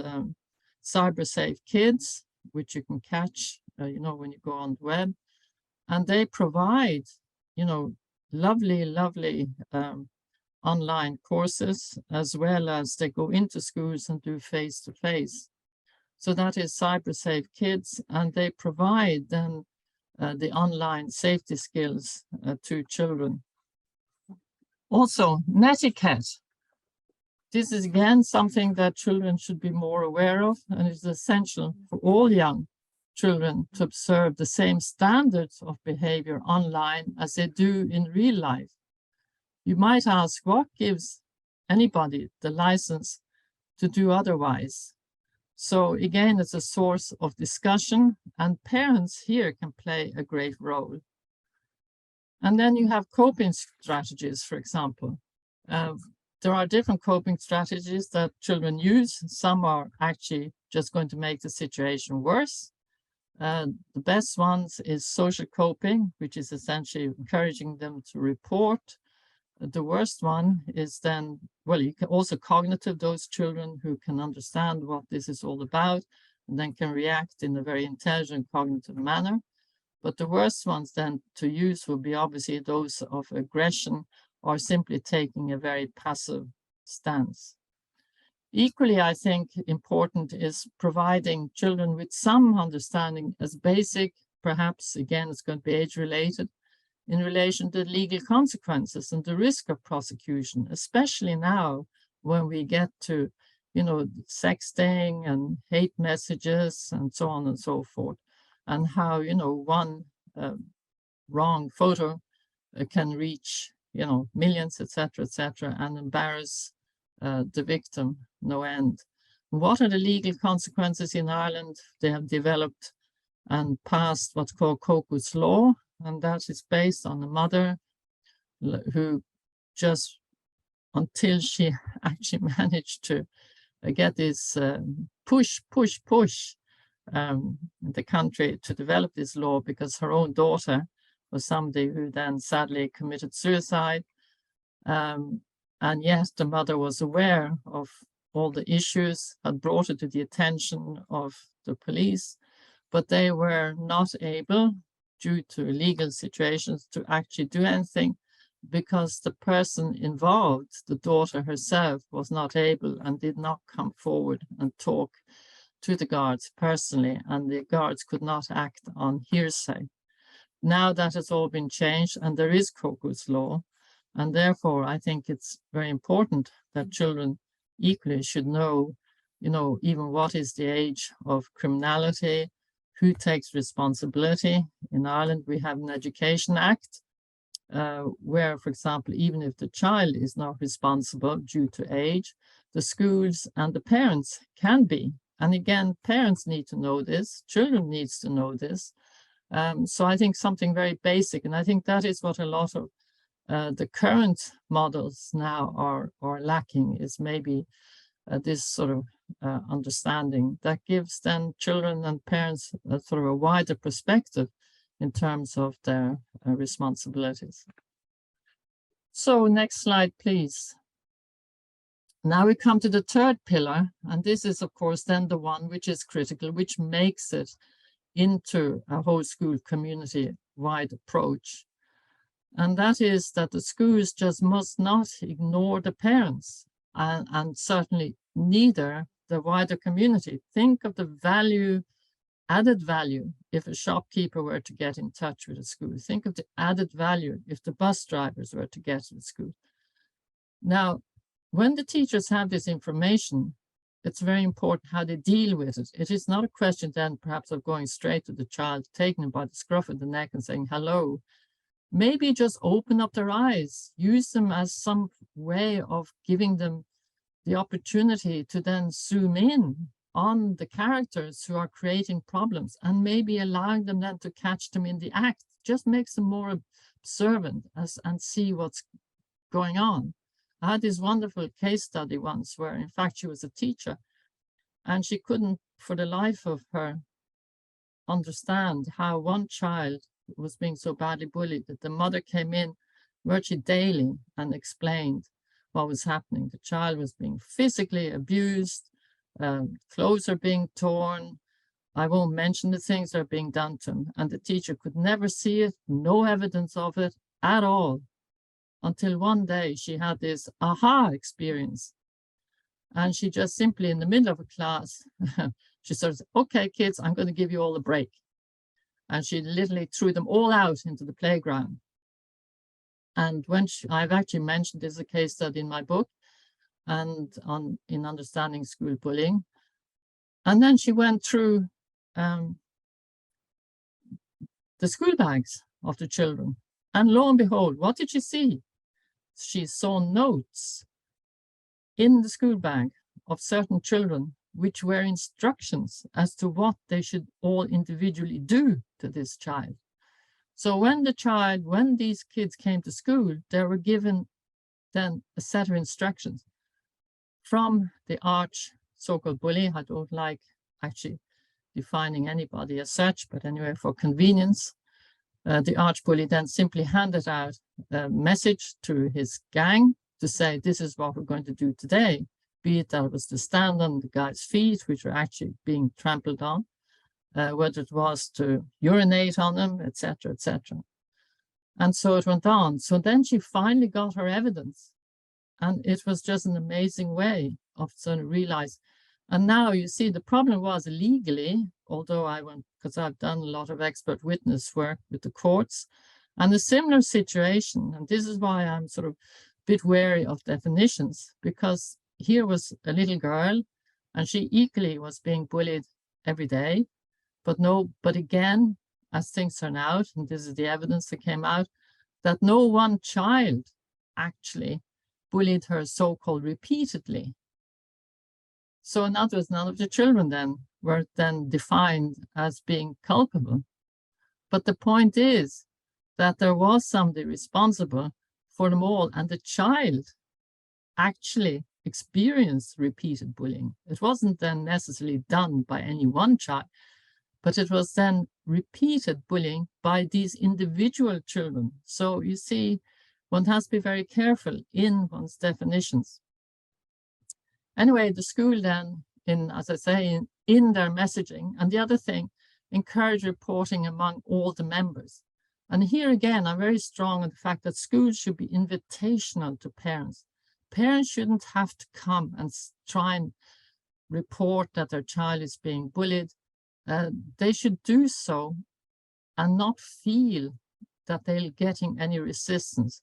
Cyber Safe Kids, which you can catch, when you go on the web. And they provide, lovely online courses, as well as they go into schools and do face-to-face. So that is Cyber Safe Kids, and they provide then the online safety skills to children. Also, netiquette. This is again something that children should be more aware of, and it's essential for all young children to observe the same standards of behavior online as they do in real life. You might ask, what gives anybody the license to do otherwise? So again, it's a source of discussion, and parents here can play a great role. And then you have coping strategies, for example. There are different coping strategies that children use. Some are actually just going to make the situation worse. The best ones is social coping, which is essentially encouraging them to report. The worst one is then, you can also cognitive, those children who can understand what this is all about and then can react in a very intelligent cognitive manner. But the worst ones then to use will be obviously those of aggression or simply taking a very passive stance. Equally, I think important is providing children with some understanding as basic, perhaps again, it's going to be age-related, in relation to legal consequences and the risk of prosecution, especially now when we get to, sexting and hate messages and so on and so forth, and how, one wrong photo can reach, millions, etc., and embarrass the victim no end. What are the legal consequences in Ireland? They have developed and passed what's called Cocos Law, and that is based on a mother who just, until she actually managed to get this push the country to develop this law, because her own daughter was somebody who then sadly committed suicide. And yes, the mother was aware of all the issues, had brought it to the attention of the police, but they were not able, due to legal situations, to actually do anything, because the person involved, the daughter herself, was not able and did not come forward and talk to the guards personally, and the guards could not act on hearsay. Now that has all been changed, and there is Cocos Law, and therefore I think it's very important that children equally should know, even what is the age of criminality, who takes responsibility. In Ireland, we have an Education Act, where, for example, even if the child is not responsible due to age, the schools and the parents can be. And again, parents need to know this, children needs to know this. So I think something very basic, and I think that is what a lot of the current models now are lacking, is maybe this sort of understanding that gives then children and parents a sort of a wider perspective in terms of their responsibilities. So next slide, please. Now we come to the third pillar, and this is of course then the one which is critical, which makes it into a whole school community-wide approach. And that is that the schools just must not ignore the parents and certainly neither the wider community. Think of the added value if a shopkeeper were to get in touch with a school. Think of the added value if the bus drivers were to get to the school. Now, when the teachers have this information, it's very important how they deal with it. It is not a question then perhaps of going straight to the child, taking him by the scruff of the neck and saying, hello. Maybe just open up their eyes, use them as some way of giving them the opportunity to then zoom in on the characters who are creating problems and maybe allowing them then to catch them in the act, just makes them more observant and see what's going on. I had this wonderful case study once where in fact she was a teacher and she couldn't for the life of her understand how one child was being so badly bullied that the mother came in virtually daily and explained what was happening. The child was being physically abused, clothes are being torn. I won't mention the things that are being done to him. And the teacher could never see it, no evidence of it at all, until one day she had this aha experience. And she just simply in the middle of a class, she says, okay, kids, I'm going to give you all a break. And she literally threw them all out into the playground. And when I've actually mentioned this as a case study in my book and in Understanding School Bullying. And then she went through the school bags of the children. And lo and behold, what did she see? She saw notes in the school bag of certain children which were instructions as to what they should all individually do to this child. So when these kids came to school, they were given then a set of instructions from the arch so-called bully. I don't like actually defining anybody as such, but anyway, for convenience, the arch bully then simply handed out a message to his gang to say, this is what we're going to do today. Be it that it was to stand on the guy's feet, which were actually being trampled on, whether it was to urinate on them, etc., etc. And so it went on. So then she finally got her evidence. And it was just an amazing way of sort of realize. And now you see the problem was legally, although because I've done a lot of expert witness work with the courts, and a similar situation. And this is why I'm sort of a bit wary of definitions, because here was a little girl and she equally was being bullied every day. But again, as things turn out, and this is the evidence that came out, that no one child actually bullied her so-called repeatedly. So in other words, none of the children then were then defined as being culpable. But the point is that there was somebody responsible for them all, and the child actually experienced repeated bullying. It wasn't then necessarily done by any one child, but it was then repeated bullying by these individual children. So you see, one has to be very careful in one's definitions. Anyway, the school then, as I say, in their messaging, and the other thing, encourage reporting among all the members. And here again, I'm very strong on the fact that schools should be invitational to parents. Parents shouldn't have to come and try and report that their child is being bullied. They should do so and not feel that they're getting any resistance.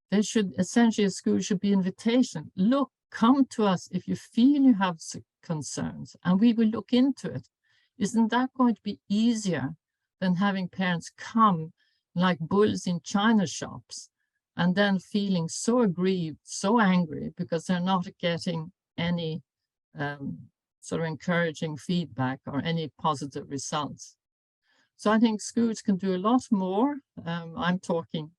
They should, essentially, a school should be invitation. Look, come to us if you feel you have concerns and we will look into it. Isn't that going to be easier than having parents come like bulls in china shops and then feeling so aggrieved, so angry because they're not getting any sort of encouraging feedback or any positive results? So I think schools can do a lot more. I'm talking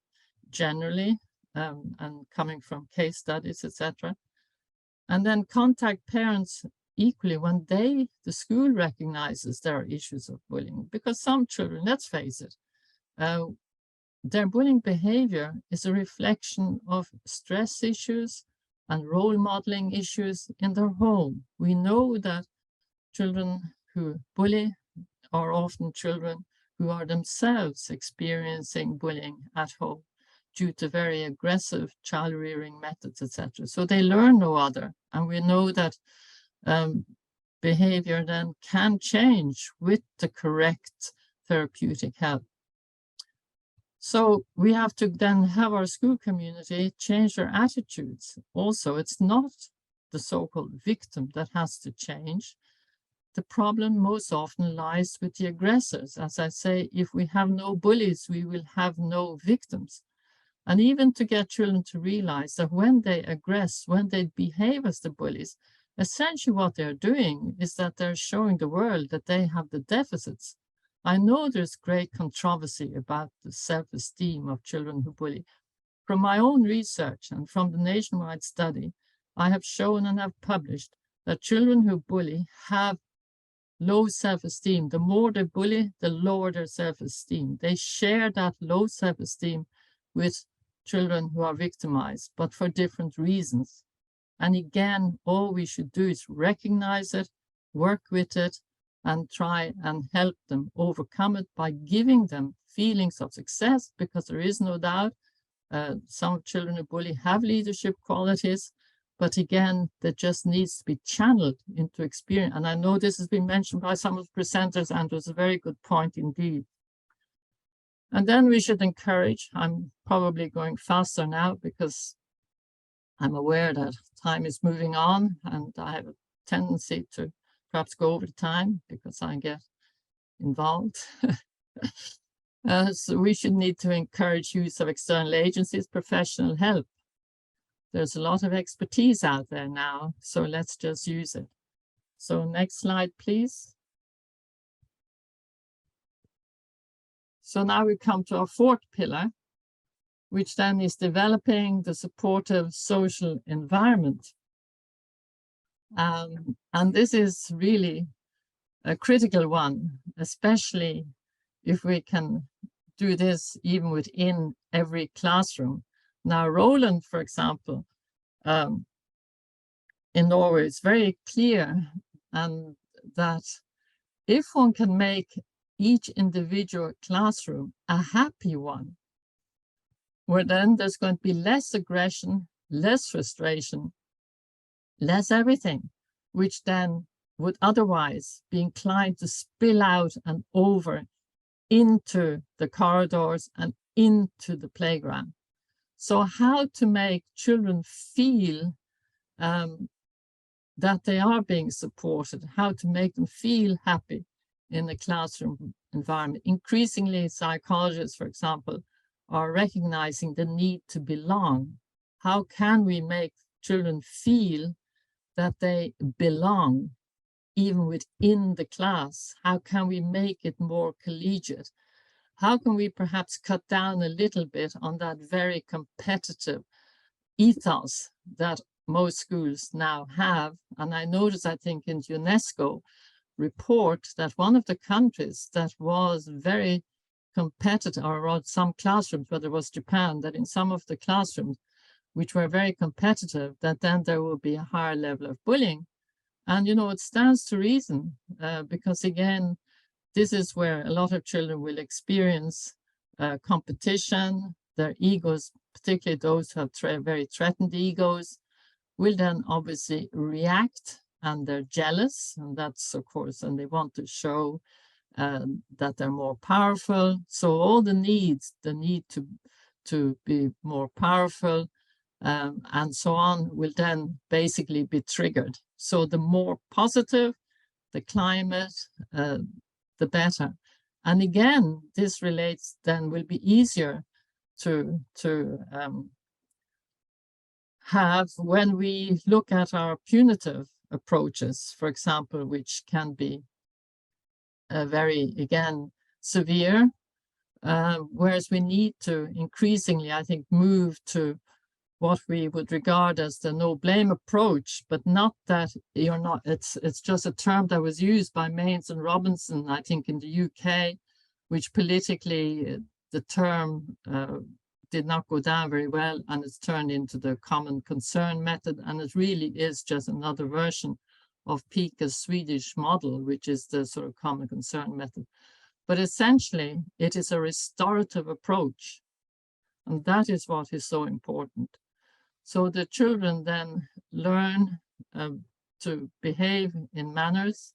generally and coming from case studies, etc. And then contact parents equally when the school recognizes there are issues of bullying. Because some children, let's face it, their bullying behavior is a reflection of stress issues and role modeling issues in their home. We know that children who bully are often children who are themselves experiencing bullying at home due to very aggressive child rearing methods, etc. So they learn no other. And we know that behavior then can change with the correct therapeutic help. So we have to then have our school community change their attitudes. Also, it's not the so-called victim that has to change. The problem most often lies with the aggressors. As I say, if we have no bullies, we will have no victims. And even to get children to realize that when they aggress, when they behave as the bullies, essentially what they're doing is that they're showing the world that they have the deficits. I know there's great controversy about the self-esteem of children who bully. From my own research and from the nationwide study, I have shown and have published that children who bully have low self-esteem. The more they bully, the lower their self-esteem. They share that low self-esteem with children who are victimized, but for different reasons. And again, all we should do is recognize it, work with it, and try and help them overcome it by giving them feelings of success, because there is no doubt some children who bully have leadership qualities, but again, that just needs to be channeled into experience. And I know this has been mentioned by some of the presenters, and it was a very good point indeed. And then we should encourage, I'm probably going faster now because I'm aware that time is moving on and I have a tendency to perhaps go over time because I get involved. So we should need to encourage use of external agencies, professional help. There's a lot of expertise out there now, so let's just use it. So next slide, please. So now we come to our fourth pillar, which then is developing the supportive social environment. And this is really a critical one, especially if we can do this even within every classroom. Now, Roland, for example, in Norway, it's very clear and that if one can make each individual classroom a happy one, where then there's going to be less aggression, less frustration, less everything, which then would otherwise be inclined to spill out and over into the corridors and into the playground. So how to make children feel that they are being supported, how to make them feel happy in the classroom environment. Increasingly, psychologists, for example, are recognizing the need to belong. How can we make children feel that they belong even within the class? How can we make it more collegiate? How can we perhaps cut down a little bit on that very competitive ethos that most schools now have? And I noticed, I think, in UNESCO report that one of the countries that was very competitive, or some classrooms, whether it was Japan, that in some of the classrooms which were very competitive, that then there will be a higher level of bullying. And, you know, it stands to reason because, again, this is where a lot of children will experience competition. Their egos, particularly those who have very threatened egos, will then obviously react, and they're jealous. And that's, of course, and they want to show that they're more powerful. So all the needs, the need to be more powerful and so on, will then basically be triggered. So the more positive the climate, the better. And again, this relates then will be easier to have when we look at our punitive approaches, for example, which can be very, again, severe, whereas we need to increasingly, I think, move to what we would regard as the no blame approach, but not that you're not, it's just a term that was used by Mains and Robinson, I think, in the UK, which politically the term did not go down very well, and it's turned into the common concern method, and it really is just another version of Pika's Swedish model, which is the sort of common concern method. But essentially, it is a restorative approach. And that is what is so important. So the children then learn to behave in manners.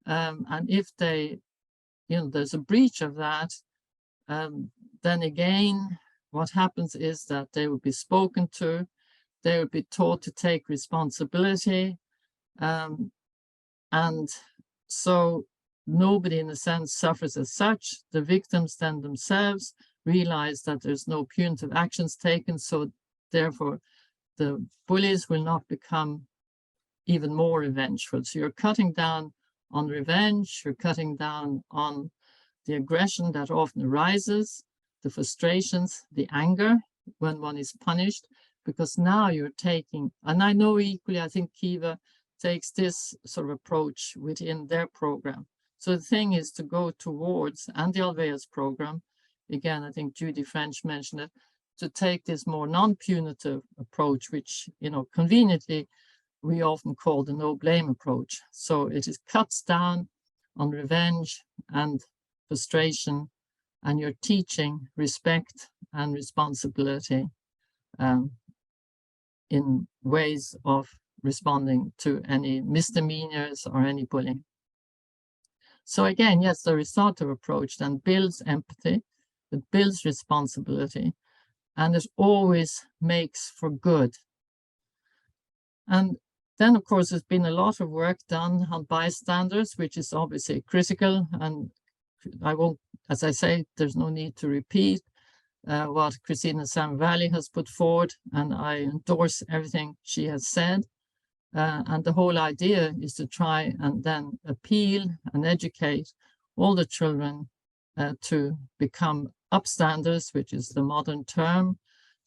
And if they, there's a breach of that, then again, what happens is that they will be spoken to, they will be taught to take responsibility. And so nobody in a sense suffers as such. The victims then themselves realize that there's no punitive actions taken, so therefore the bullies will not become even more revengeful. So you're cutting down on revenge, you're cutting down on the aggression that often arises, the frustrations, the anger when one is punished, because now you're taking, and I know equally, I think Kiva takes this sort of approach within their program. So the thing is to go towards, and the Alveus program, again, I think Judy French mentioned it, to take this more non-punitive approach, which, conveniently, we often call the no blame approach. So it cuts down on revenge and frustration, and you're teaching respect and responsibility in ways of responding to any misdemeanors or any bullying. So again, yes, the restorative approach then builds empathy, it builds responsibility, and it always makes for good. And then, of course, there's been a lot of work done on bystanders, which is obviously critical. And I won't, as I say, there's no need to repeat what Christina Samvali has put forward, and I endorse everything she has said. And the whole idea is to try and then appeal and educate all the children to become upstanders, which is the modern term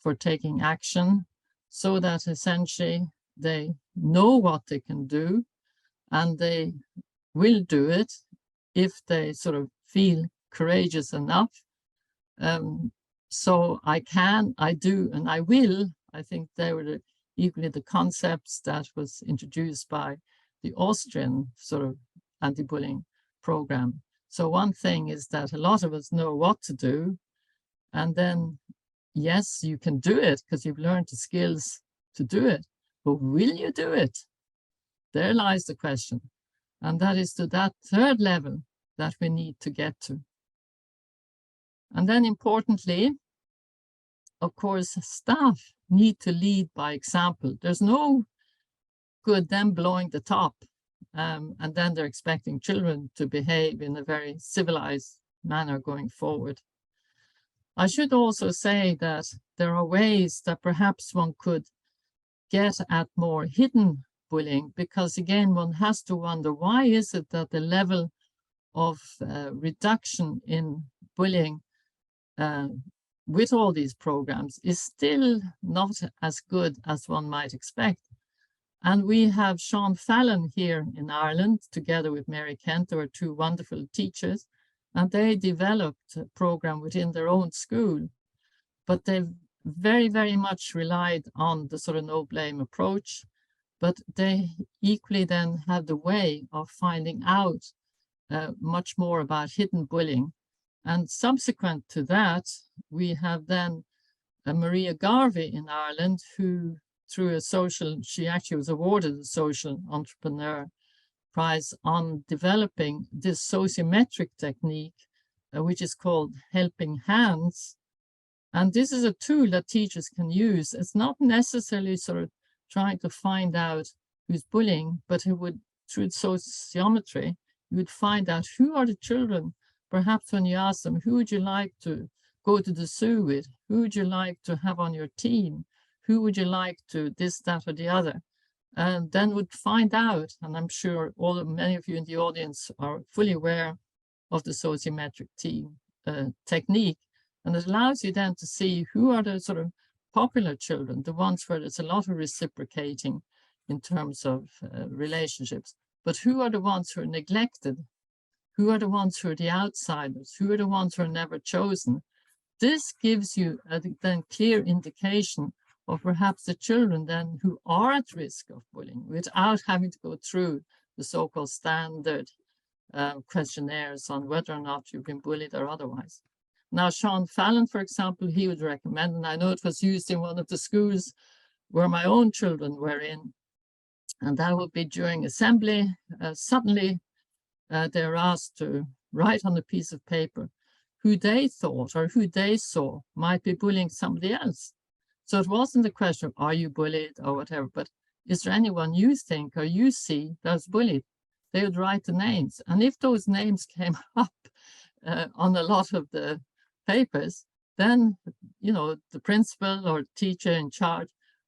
for taking action, so that essentially they know what they can do and they will do it if they sort of feel courageous enough. So I can, I do, and I will. I think they were equally the concepts that was introduced by the Austrian sort of anti-bullying program. So one thing is that a lot of us know what to do, and then yes, you can do it because you've learned the skills to do it, but will you do it? There lies the question. And that is to that third level that we need to get to. And then importantly, of course, staff need to lead by example. There's no good them blowing the top and then they're expecting children to behave in a very civilized manner going forward. I should also say that there are ways that perhaps one could get at more hidden bullying, because again, one has to wonder, why is it that the level of reduction in bullying with all these programs is still not as good as one might expect? And we have Sean Fallon here in Ireland, together with Mary Kent, who are two wonderful teachers, and they developed a program within their own school, but they've very, very much relied on the sort of no blame approach, but they equally then have the way of finding out much more about hidden bullying. And subsequent to that, we have then Maria Garvey in Ireland, who through a social, she actually was awarded a social entrepreneur prize on developing this sociometric technique, which is called helping hands. And this is a tool that teachers can use. It's not necessarily sort of trying to find out who's bullying, but it would, through sociometry, you would find out who are the children. Perhaps when you ask them, who would you like to go to the zoo with? Who would you like to have on your team? Who would you like to this, that, or the other? And then would find out, and I'm sure many of you in the audience are fully aware of the sociometric technique. And it allows you then to see who are the sort of popular children, the ones where there's a lot of reciprocating in terms of relationships, but who are the ones who are neglected? Who are the ones who are the outsiders? Who are the ones who are never chosen? This gives you a then clear indication of perhaps the children then who are at risk of bullying without having to go through the so-called standard questionnaires on whether or not you've been bullied or otherwise. Now, Sean Fallon, for example, he would recommend, and I know it was used in one of the schools where my own children were in, and that would be during assembly. Suddenly, they're asked to write on a piece of paper who they thought or who they saw might be bullying somebody else. So it wasn't a question of, are you bullied or whatever, but is there anyone you think or you see that's bullied? They would write the names. And if those names came up on a lot of the papers, then, the principal or teacher in charge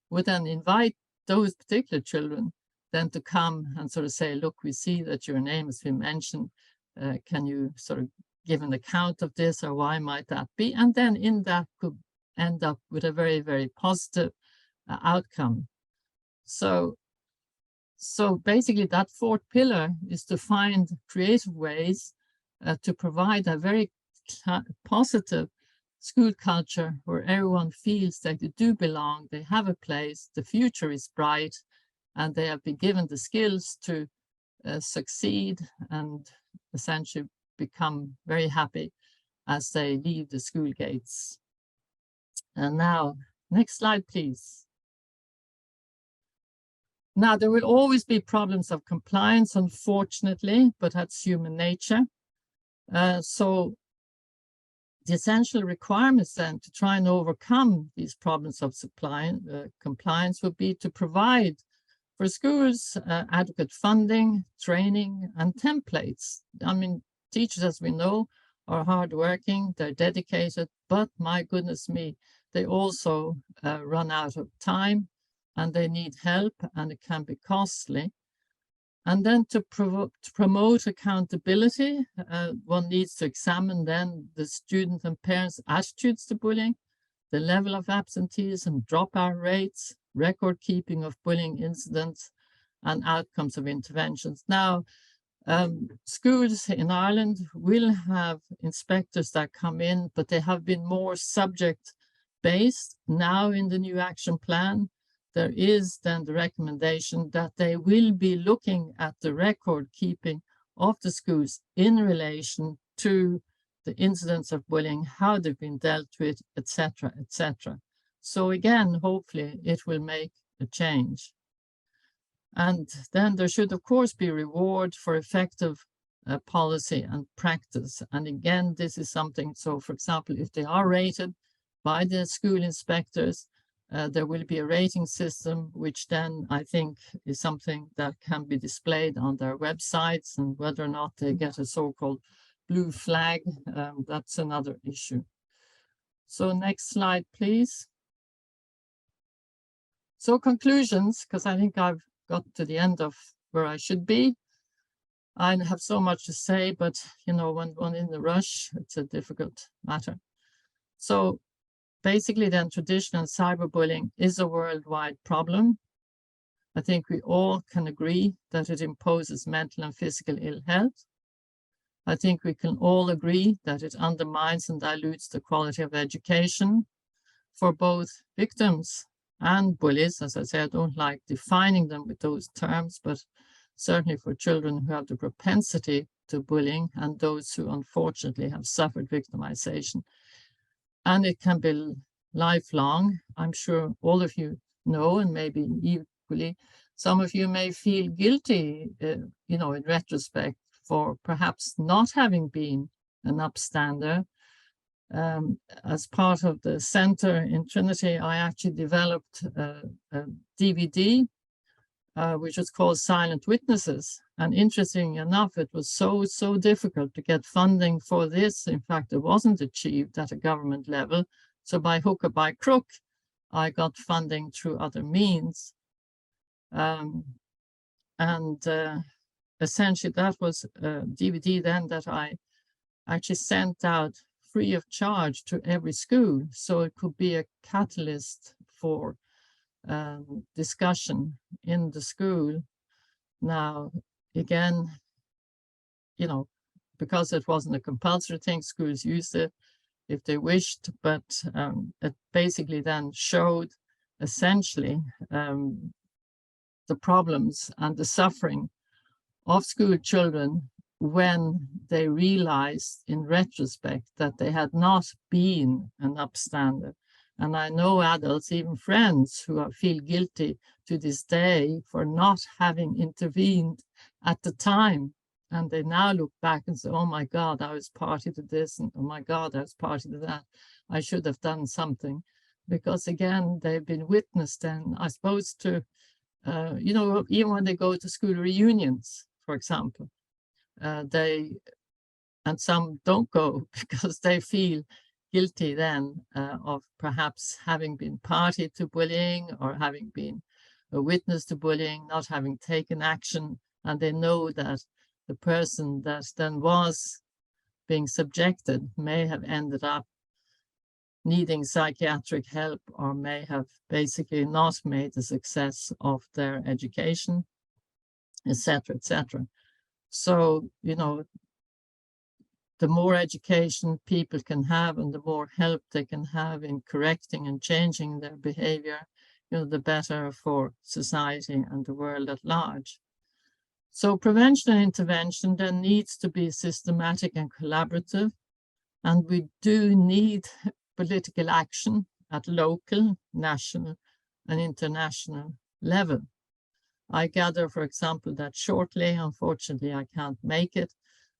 would then invite those particular children then to come and sort of say, look, we see that your name has been mentioned. Can you sort of give an account of this, or why might that be? And then in that could end up with a very, very positive outcome. So basically that fourth pillar is to find creative ways to provide a very positive school culture where everyone feels that they do belong, they have a place, the future is bright, and they have been given the skills to succeed and essentially become very happy as they leave the school gates. And now, next slide, please. Now, there will always be problems of compliance, unfortunately, but that's human nature. So the essential requirements then to try and overcome these problems of compliance would be to provide for schools adequate funding, training, and templates. I mean, teachers, as we know, are hardworking, they're dedicated, but my goodness me, they also run out of time and they need help, and it can be costly. And then to promote accountability, one needs to examine then the student and parents' attitudes to bullying, the level of absenteeism, dropout rates, record keeping of bullying incidents, and outcomes of interventions. Now, schools in Ireland will have inspectors that come in, but they have been more subject-based. Now in the new action plan, there is then the recommendation that they will be looking at the record keeping of the schools in relation to the incidents of bullying, how they've been dealt with, etc., etc. So again, hopefully it will make a change. And then there should, of course, be reward for effective policy and practice. And again, this is something, so for example, if they are rated by the school inspectors, there will be a rating system, which then I think is something that can be displayed on their websites, and whether or not they get a so-called blue flag, that's another issue. So next slide, please. So conclusions, because I think I've got to the end of where I should be. I have so much to say, but when one in the rush, it's a difficult matter. So basically then traditional cyberbullying is a worldwide problem. I think we all can agree that it imposes mental and physical ill health. I think we can all agree that it undermines and dilutes the quality of education for both victims and bullies. As I say, I don't like defining them with those terms, but certainly for children who have the propensity to bullying and those who unfortunately have suffered victimization. And it can be lifelong. I'm sure all of you know, and maybe equally, some of you may feel guilty, in retrospect, for perhaps not having been an upstander. As part of the center in Trinity, I actually developed a DVD, which was called Silent Witnesses. And interesting enough, it was so difficult to get funding for this. In fact, it wasn't achieved at a government level. So by hook or by crook, I got funding through other means. Essentially, that was a DVD then that I actually sent out free of charge to every school. So it could be a catalyst for discussion in the school. Now, again, because it wasn't a compulsory thing, schools used it if they wished, but it basically then showed essentially the problems and the suffering of school children when they realized in retrospect that they had not been an upstander. And I know adults, even friends, who feel guilty to this day for not having intervened at the time. And they now look back and say, oh my God, I was party to this, and oh my God, I was party to that. I should have done something. Because again, they've been witnessed and I suppose to, you know, even when they go to school reunions, for example, and some don't go because they feel guilty then of perhaps having been party to bullying or having been a witness to bullying, not having taken action, and they know that the person that then was being subjected may have ended up needing psychiatric help or may have basically not made a success of their education, etc., etc. So, you know, the more education people can have and the more help they can have in correcting and changing their behavior, you know, the better for society and the world at large. So prevention and intervention then needs to be systematic and collaborative. And we do need political action at local, national, and international level. I gather, for example, that shortly, unfortunately, I can't make it,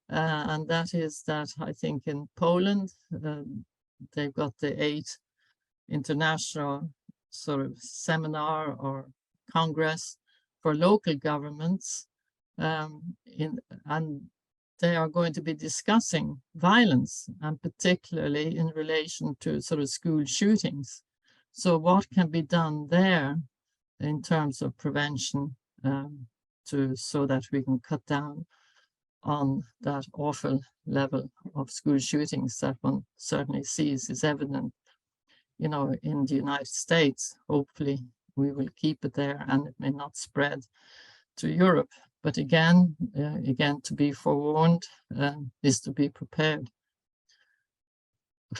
and that is that I think in Poland, they've got the 8th international sort of seminar or congress for local governments, and they are going to be discussing violence, and particularly in relation to sort of school shootings. So what can be done there in terms of prevention so that we can cut down on that awful level of school shootings that one certainly sees is evident, you know, in the United States. Hopefully we will keep it there and it may not spread to Europe. But again, to be forewarned is to be prepared.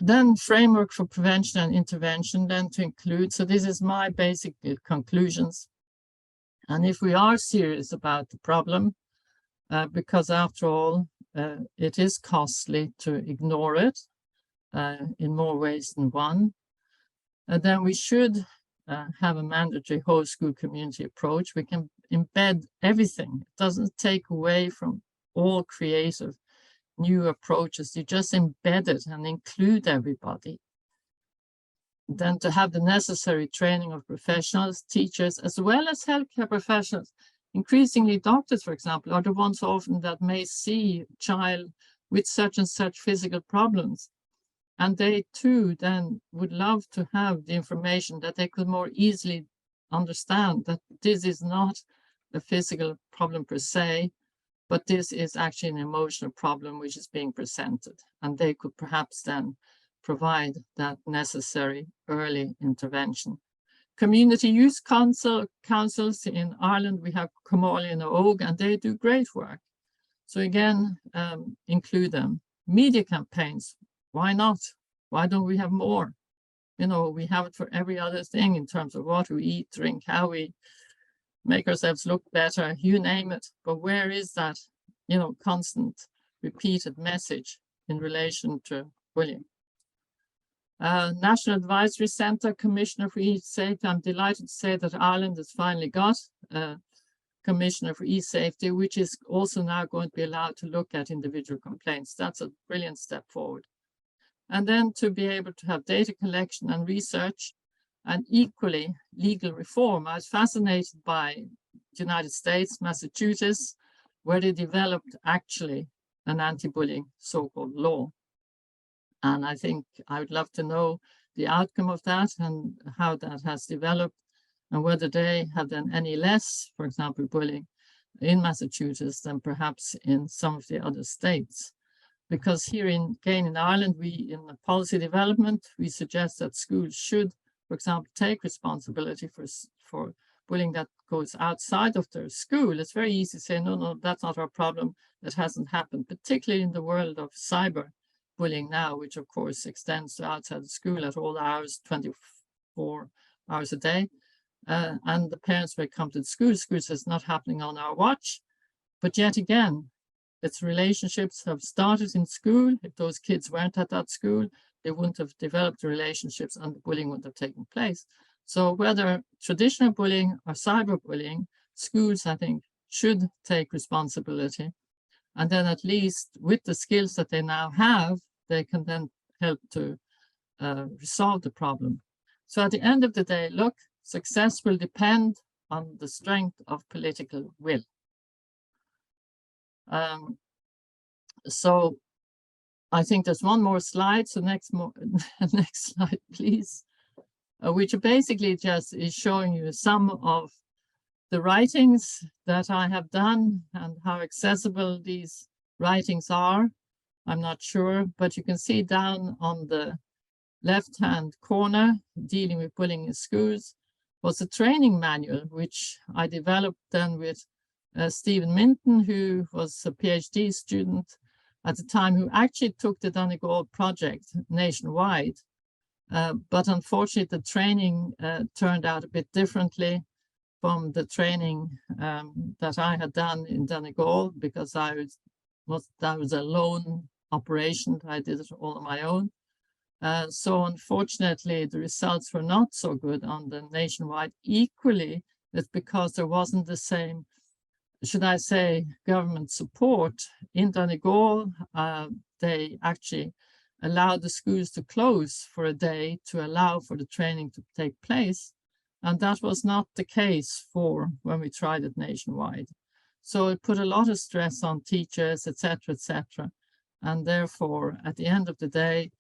Then framework for prevention and intervention then to include, so this is my basic conclusions. And if we are serious about the problem, because after all, it is costly to ignore it in more ways than one, then we should have a mandatory whole school community approach. We can embed everything. It doesn't take away from all creative new approaches. You just embed it and include everybody. Then to have the necessary training of professionals, teachers, as well as healthcare professionals. Increasingly, doctors, for example, are the ones often that may see a child with such and such physical problems. And they too then would love to have the information that they could more easily understand that this is not a physical problem per se, but this is actually an emotional problem which is being presented. And they could perhaps then provide that necessary early intervention. Community youth councils in Ireland, we have Comorley and Ogue, and they do great work. So again, include them. Media campaigns, why not? Why don't we have more? You know, we have it for every other thing in terms of what we eat, drink, how we make ourselves look better, you name it. But where is that, you know, constant repeated message in relation to bullying? National Advisory Centre, Commissioner for E-Safety. I'm delighted to say that Ireland has finally got a Commissioner for E-Safety, which is also now going to be allowed to look at individual complaints. That's a brilliant step forward. And then to be able to have data collection and research, and equally legal reform. I was fascinated by the United States, Massachusetts, where they developed actually an anti-bullying so-called law. And I think I would love to know the outcome of that and how that has developed and whether they have done any less, for example, bullying in Massachusetts than perhaps in some of the other states. Because here in Ireland, we in the policy development, we suggest that schools should, for example, take responsibility for bullying that goes outside of their school. It's very easy to say, no, that's not our problem. That hasn't happened, particularly in the world of cyber bullying now, which of course extends to outside the school at all hours, 24 hours a day. And the parents may come to the school says, not happening on our watch. But yet again, its relationships have started in school. If those kids weren't at that school, they wouldn't have developed the relationships and the bullying wouldn't have taken place. So whether traditional bullying or cyberbullying, schools, I think, should take responsibility. And then at least with the skills that they now have, they can then help to resolve the problem. So at the end of the day, look, success will depend on the strength of political will. So I think there's one more slide. So next slide, please. Which basically just is showing you some of the writings that I have done and how accessible these writings are. I'm not sure, but you can see down on the left-hand corner, dealing with bullying in schools, was a training manual, which I developed then with Stephen Minton, who was a PhD student at the time, who actually took the Donegal project nationwide. But unfortunately, the training turned out a bit differently from the training that I had done in Donegal, because that was a lone operation. I did it all on my own. So unfortunately, the results were not so good on the nationwide. Equally, it's because there wasn't the same, should I say, government support. In Donegal, they actually allowed the schools to close for a day to allow for the training to take place. And that was not the case for when we tried it nationwide. So it put a lot of stress on teachers, etc., etc. And therefore, at the end of the day,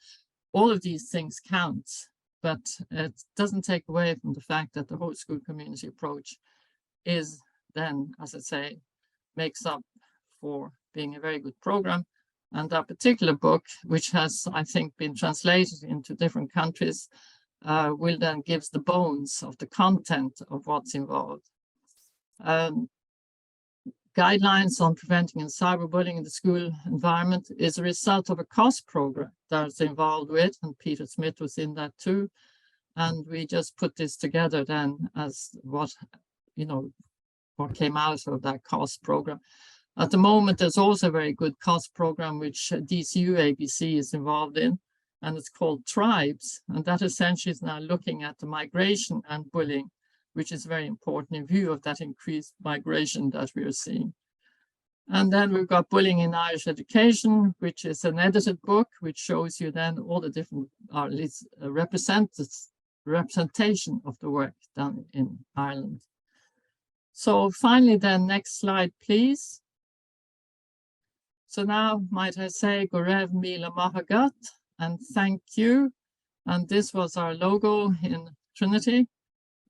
all of these things count, but it doesn't take away from the fact that the whole school community approach is then, as I say, makes up for being a very good program. And that particular book, which has, I think, been translated into different countries, will then give the bones of the content of what's involved. Guidelines on preventing and cyberbullying in the school environment is a result of a cost program that's involved with, and Peter Smith was in that too. And we just put this together then as what came out of that cost program. At the moment, there's also a very good cost program which DCU ABC is involved in, and it's called Tribes. And that essentially is now looking at the migration and bullying, which is very important in view of that increased migration that we are seeing. And then we've got Bullying in Irish Education, which is an edited book, which shows you then all the different, or at least a representation of the work done in Ireland. So finally then, next slide, please. So now, might I say, Go raibh míle maith agat, and thank you. And this was our logo in Trinity,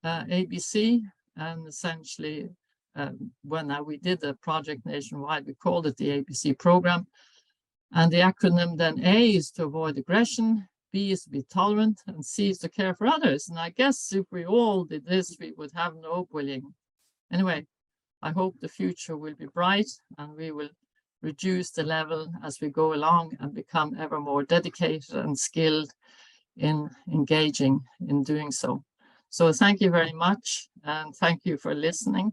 ABC, and essentially when we did the project nationwide, we called it the ABC program. And the acronym then A is to avoid aggression, B is to be tolerant, and C is to care for others. And I guess if we all did this, we would have no bullying. Anyway, I hope the future will be bright and we will reduce the level as we go along and become ever more dedicated and skilled in engaging in doing so. So thank you very much, and thank you for listening.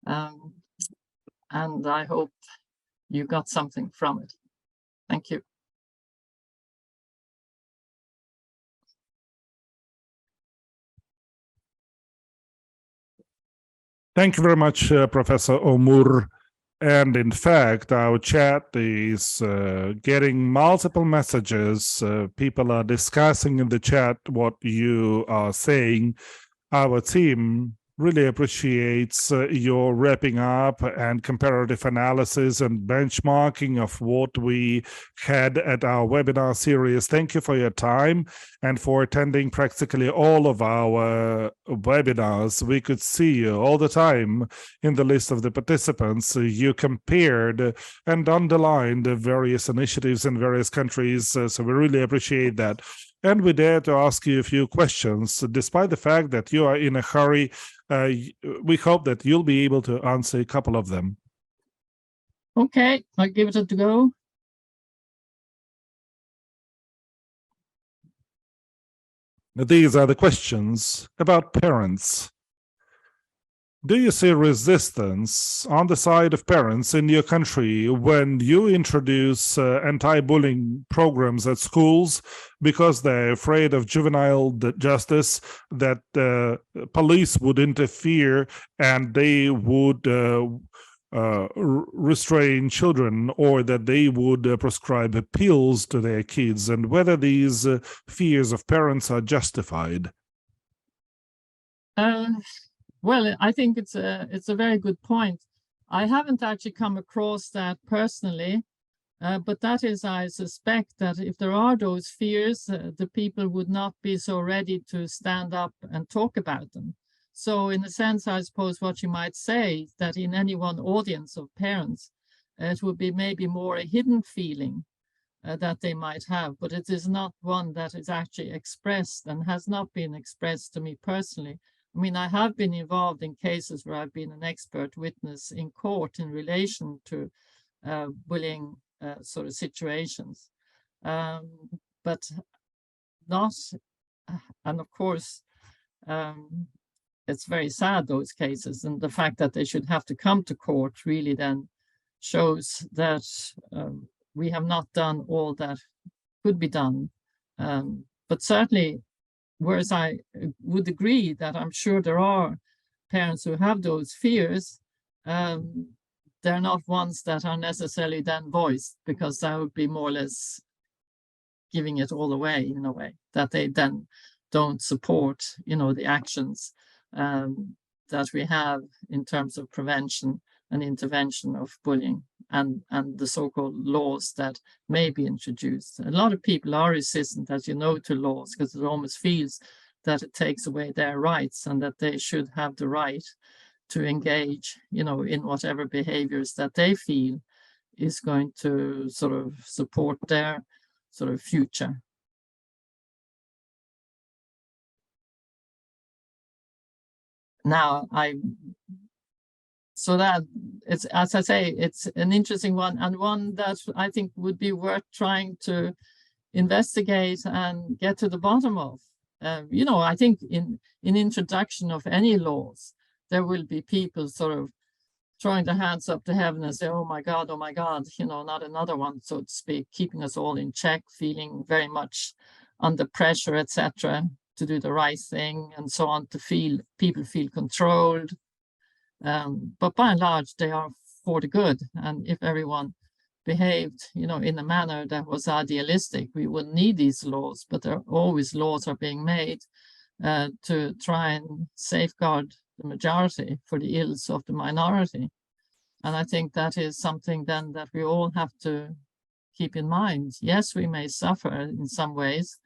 And I hope you got something from it. Thank you. Thank you very much, Professor Omur. And in fact, our chat is getting multiple messages. People are discussing in the chat what you are saying. Our team really appreciates your wrapping up and comparative analysis and benchmarking of what we had at our webinar series. Thank you for your time and for attending practically all of our webinars. We could see you all the time in the list of the participants. You compared and underlined the various initiatives in various countries, so we really appreciate that. And we dare to ask you a few questions. Despite the fact that you are in a hurry, we hope that you'll be able to answer a couple of them. Okay, I'll give it a go. These are the questions about parents. Do you see resistance on the side of parents in your country when you introduce anti-bullying programs at schools because they're afraid of juvenile justice, that police would interfere and they would restrain children, or that they would prescribe pills to their kids, and whether these fears of parents are justified? Well, I think it's a very good point. I haven't actually come across that personally, but that is, I suspect that if there are those fears, the people would not be so ready to stand up and talk about them. So in a sense, I suppose what you might say that in any one audience of parents, it would be maybe more a hidden feeling that they might have, but it is not one that is actually expressed and has not been expressed to me personally. I mean, I have been involved in cases where I've been an expert witness in court in relation to bullying sort of situations, but not, and of course, it's very sad, those cases, and the fact that they should have to come to court really then shows that we have not done all that could be done. But certainly, whereas I would agree that I'm sure there are parents who have those fears, they're not ones that are necessarily then voiced, because that would be more or less giving it all away in a way, that they then don't support, the actions that we have in terms of prevention and intervention of bullying and the so-called laws that may be introduced. A lot of people are resistant, as you know, to laws, because it almost feels that it takes away their rights and that they should have the right to engage, in whatever behaviors that they feel is going to sort of support their sort of future. Now, so that it's, as I say, it's an interesting one, and one that I think would be worth trying to investigate and get to the bottom of. I think in introduction of any laws, there will be people sort of throwing their hands up to heaven and say, oh my God, not another one, so to speak, keeping us all in check, feeling very much under pressure, etc., to do the right thing and so on, to people feel controlled. But by and large, they are for the good. And if everyone behaved, in a manner that was idealistic, we wouldn't need these laws. But there are always laws are being made to try and safeguard the majority for the ills of the minority. And I think that is something then that we all have to keep in mind. Yes, we may suffer in some ways,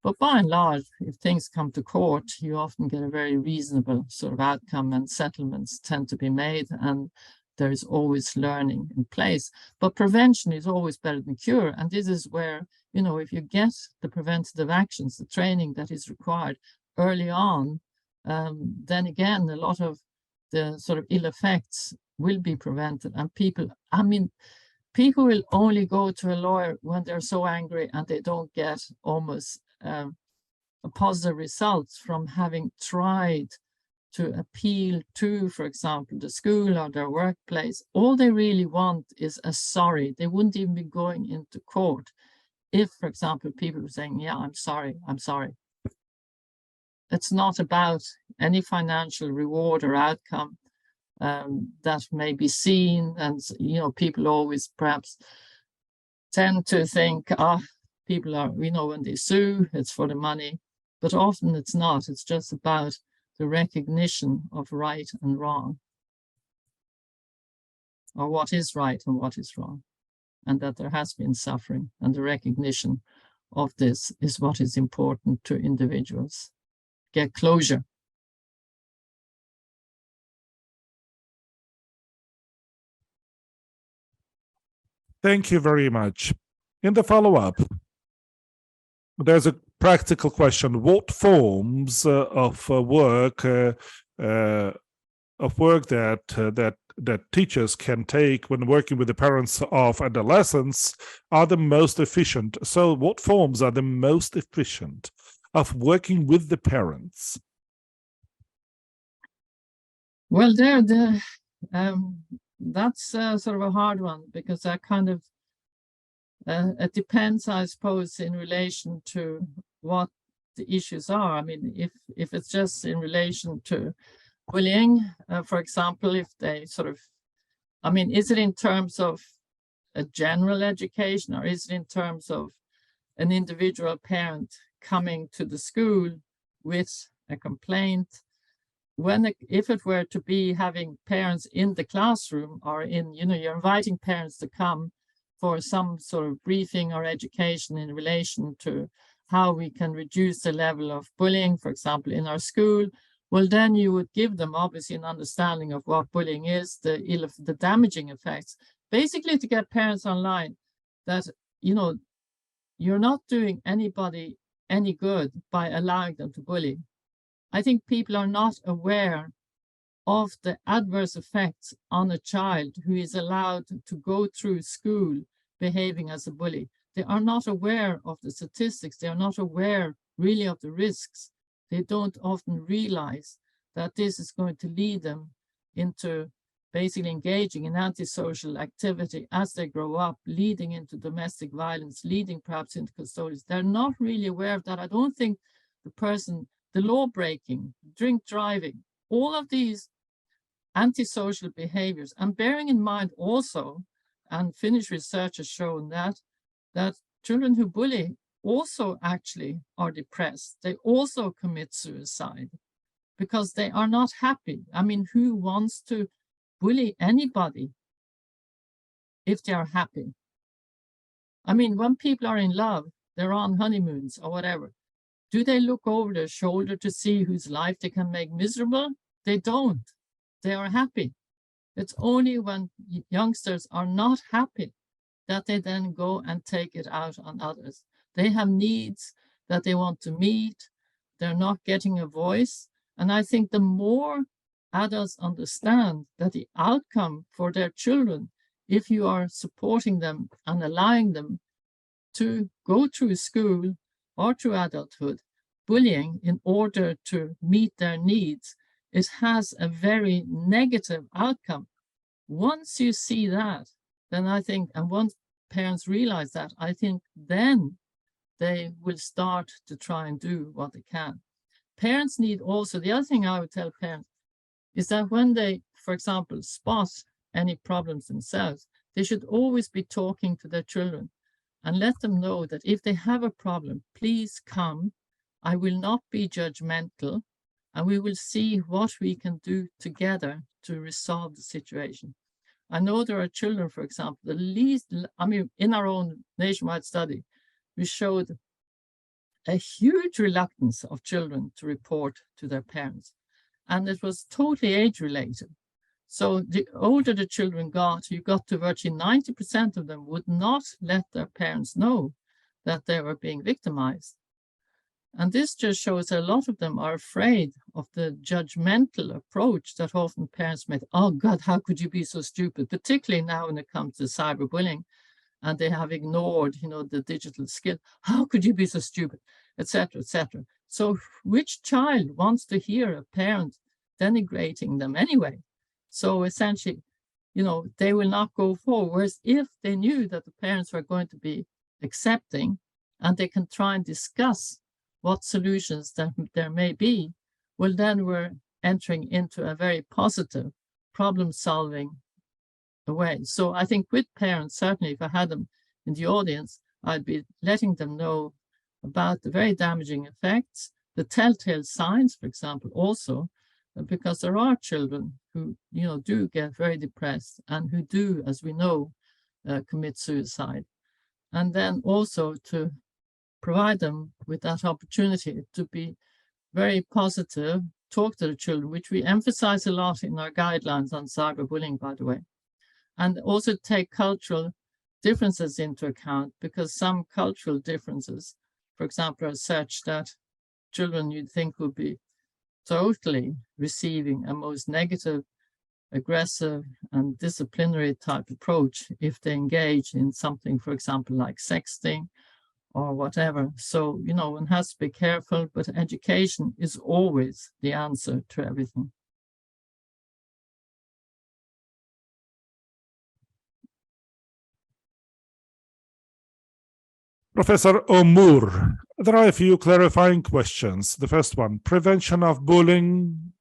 but by and large, if things come to court, you often get a very reasonable sort of outcome, and settlements tend to be made, and there is always learning in place. But prevention is always better than cure. And this is where, if you get the preventative actions, the training that is required early on, then again, a lot of the sort of ill effects will be prevented. And people will only go to a lawyer when they're so angry and they don't get almost a positive results from having tried to appeal to, for example, the school or their workplace. All they really want is a sorry. They wouldn't even be going into court if, for example, people were saying, yeah, I'm sorry. It's not about any financial reward or outcome that may be seen. And, people always perhaps tend to think, people are, when they sue, it's for the money, but often it's not. It's just about the recognition of right and wrong, or what is right and what is wrong, and that there has been suffering, and the recognition of this is what is important to individuals. Get closure. Thank you very much. In the follow-up, there's a practical question: what forms of work that teachers can take when working with the parents of adolescents are the most efficient? So, what forms are the most efficient of working with the parents? Well, that's sort of a hard one, because that kind of it depends, I suppose, in relation to what the issues are. I mean, if it's just in relation to bullying, for example, if they sort of, I mean, is it in terms of a general education, or is it in terms of an individual parent coming to the school with a complaint? If it were to be having parents in the classroom, or in, you're inviting parents to come for some sort of briefing or education in relation to how we can reduce the level of bullying, for example, in our school, well, then you would give them obviously an understanding of what bullying is, the damaging effects, basically to get parents online that, you're not doing anybody any good by allowing them to bully. I think people are not aware of the adverse effects on a child who is allowed to go through school behaving as a bully. They are not aware of the statistics. They are not aware really of the risks. They don't often realize that this is going to lead them into basically engaging in antisocial activity as they grow up, leading into domestic violence, leading perhaps into custodies. They're not really aware of that. I don't think the law breaking, drink driving, all of these antisocial behaviors, and bearing in mind also, and Finnish research has shown that children who bully also actually are depressed. They also commit suicide because they are not happy. I mean, who wants to bully anybody if they are happy? I mean, when people are in love, they're on honeymoons or whatever, do they look over their shoulder to see whose life they can make miserable? They don't. They are happy. It's only when youngsters are not happy that they then go and take it out on others. They have needs that they want to meet. They're not getting a voice. And I think the more adults understand that the outcome for their children, if you are supporting them and allowing them to go through school or through adulthood, bullying in order to meet their needs, it has a very negative outcome. Once you see that, then I think, and once parents realize that, I think then they will start to try and do what they can. Parents need also, the other thing I would tell parents is that when they, for example, spot any problems themselves, they should always be talking to their children and let them know that if they have a problem, please come. I will not be judgmental, and we will see what we can do together to resolve the situation. I know there are children, for example, in our own nationwide study, we showed a huge reluctance of children to report to their parents, and it was totally age-related. So the older the children got, you got to virtually 90% of them would not let their parents know that they were being victimized. And this just shows a lot of them are afraid of the judgmental approach that often parents make. Oh God, how could you be so stupid? Particularly now when it comes to cyberbullying, and they have ignored, the digital skill. How could you be so stupid, etc., etc. So which child wants to hear a parent denigrating them anyway? So essentially, they will not go forward. Whereas if they knew that the parents were going to be accepting and they can try and discuss what solutions there may be, well, then we're entering into a very positive problem-solving way. So I think with parents, certainly if I had them in the audience, I'd be letting them know about the very damaging effects, the telltale signs, for example, also, because there are children who, do get very depressed and who do, as we know, commit suicide. And then also to provide them with that opportunity to be very positive, talk to the children, which we emphasize a lot in our guidelines on cyberbullying, by the way. And also take cultural differences into account, because some cultural differences, for example, are such that children you'd think would be totally receiving a most negative, aggressive, and disciplinary type approach if they engage in something, for example, like sexting or whatever. So, one has to be careful, but education is always the answer to everything. Professor Omur, there are a few clarifying questions. The first one, prevention of bullying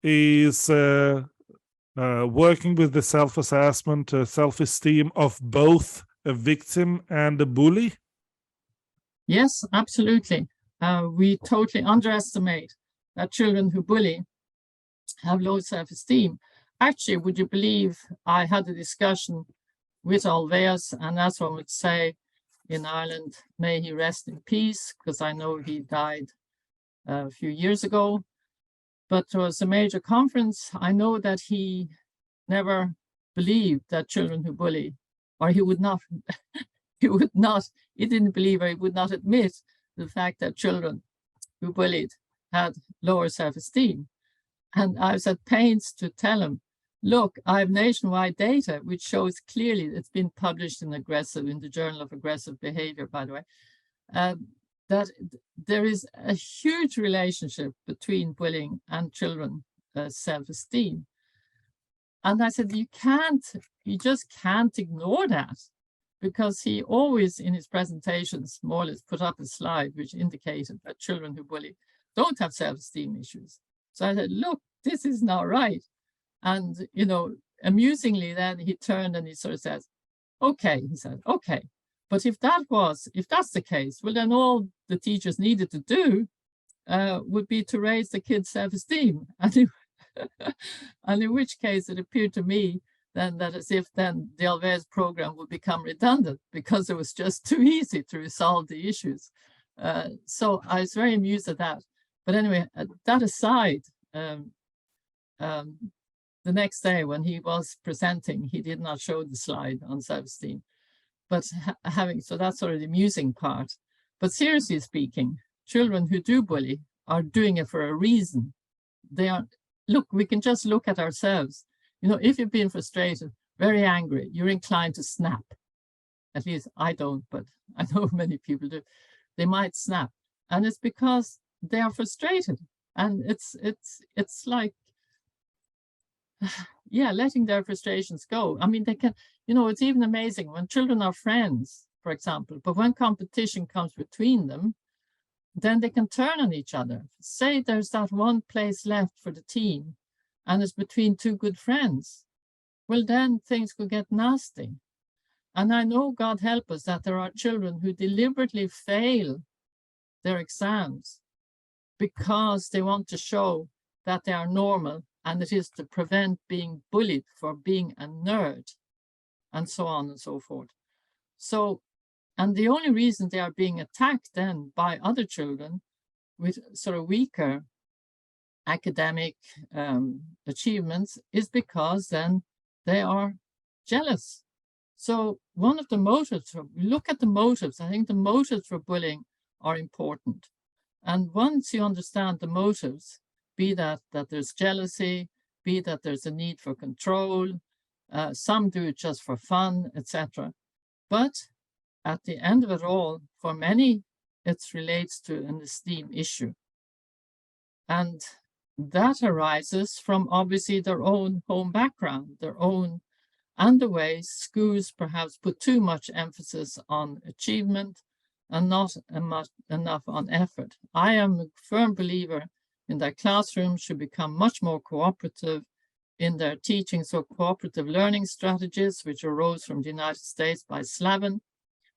is working with the self-assessment, self-esteem of both a victim and a bully? Yes, absolutely. We totally underestimate that children who bully have low self-esteem. Actually, would you believe I had a discussion with Alveus, and as one would say in Ireland, may he rest in peace, because I know he died a few years ago. But it was a major conference. I know that he never believed that children who bully, or he would not, he didn't believe, or he would not admit the fact that children who bullied had lower self-esteem. And I was at pains to tell him, look, I have nationwide data which shows clearly, it's been published in the Journal of Aggressive Behavior, by the way, that there is a huge relationship between bullying and children's self-esteem. And I said, you just can't ignore that, because he always in his presentations more or less put up a slide which indicated that children who bully don't have self-esteem issues. So I said, look, this is not right. And, you know, amusingly, then he turned and he sort of says, okay, he said, okay, but if that's the case, well, then all the teachers needed to do would be to raise the kids' self-esteem. And in which case it appeared to me then that as if then the Alveus program would become redundant, because it was just too easy to resolve the issues. So I was very amused at that. But anyway, that aside, the next day when he was presenting, he did not show the slide on self-esteem. But so that's sort of the amusing part. But seriously speaking, children who do bully are doing it for a reason. They are, look, we can just look at ourselves. You know, if you've been frustrated, very angry, you're inclined to snap. At least I don't, but I know many people do. They might snap. And it's because they are frustrated. And it's like, yeah, letting their frustrations go. I mean, they can, you know, it's even amazing when children are friends, for example, but when competition comes between them, then they can turn on each other. Say there's that one place left for the team and it's between two good friends. Well, then things could get nasty. And I know, God help us, that there are children who deliberately fail their exams because they want to show that they are normal, and it is to prevent being bullied for being a nerd, and so on and so forth. So, and the only reason they are being attacked then by other children with sort of weaker academic achievements is because then they are jealous. So one of the motives, look at the motives. I think the motives for bullying are important. And once you understand the motives, be that there's jealousy, be that there's a need for control, some do it just for fun, etc. But at the end of it all, for many, it relates to an esteem issue. And that arises from obviously their own home background, their own, and the way schools perhaps put too much emphasis on achievement and not enough on effort. I am a firm believer in that classrooms should become much more cooperative in their teaching. So cooperative learning strategies, which arose from the United States by Slavin,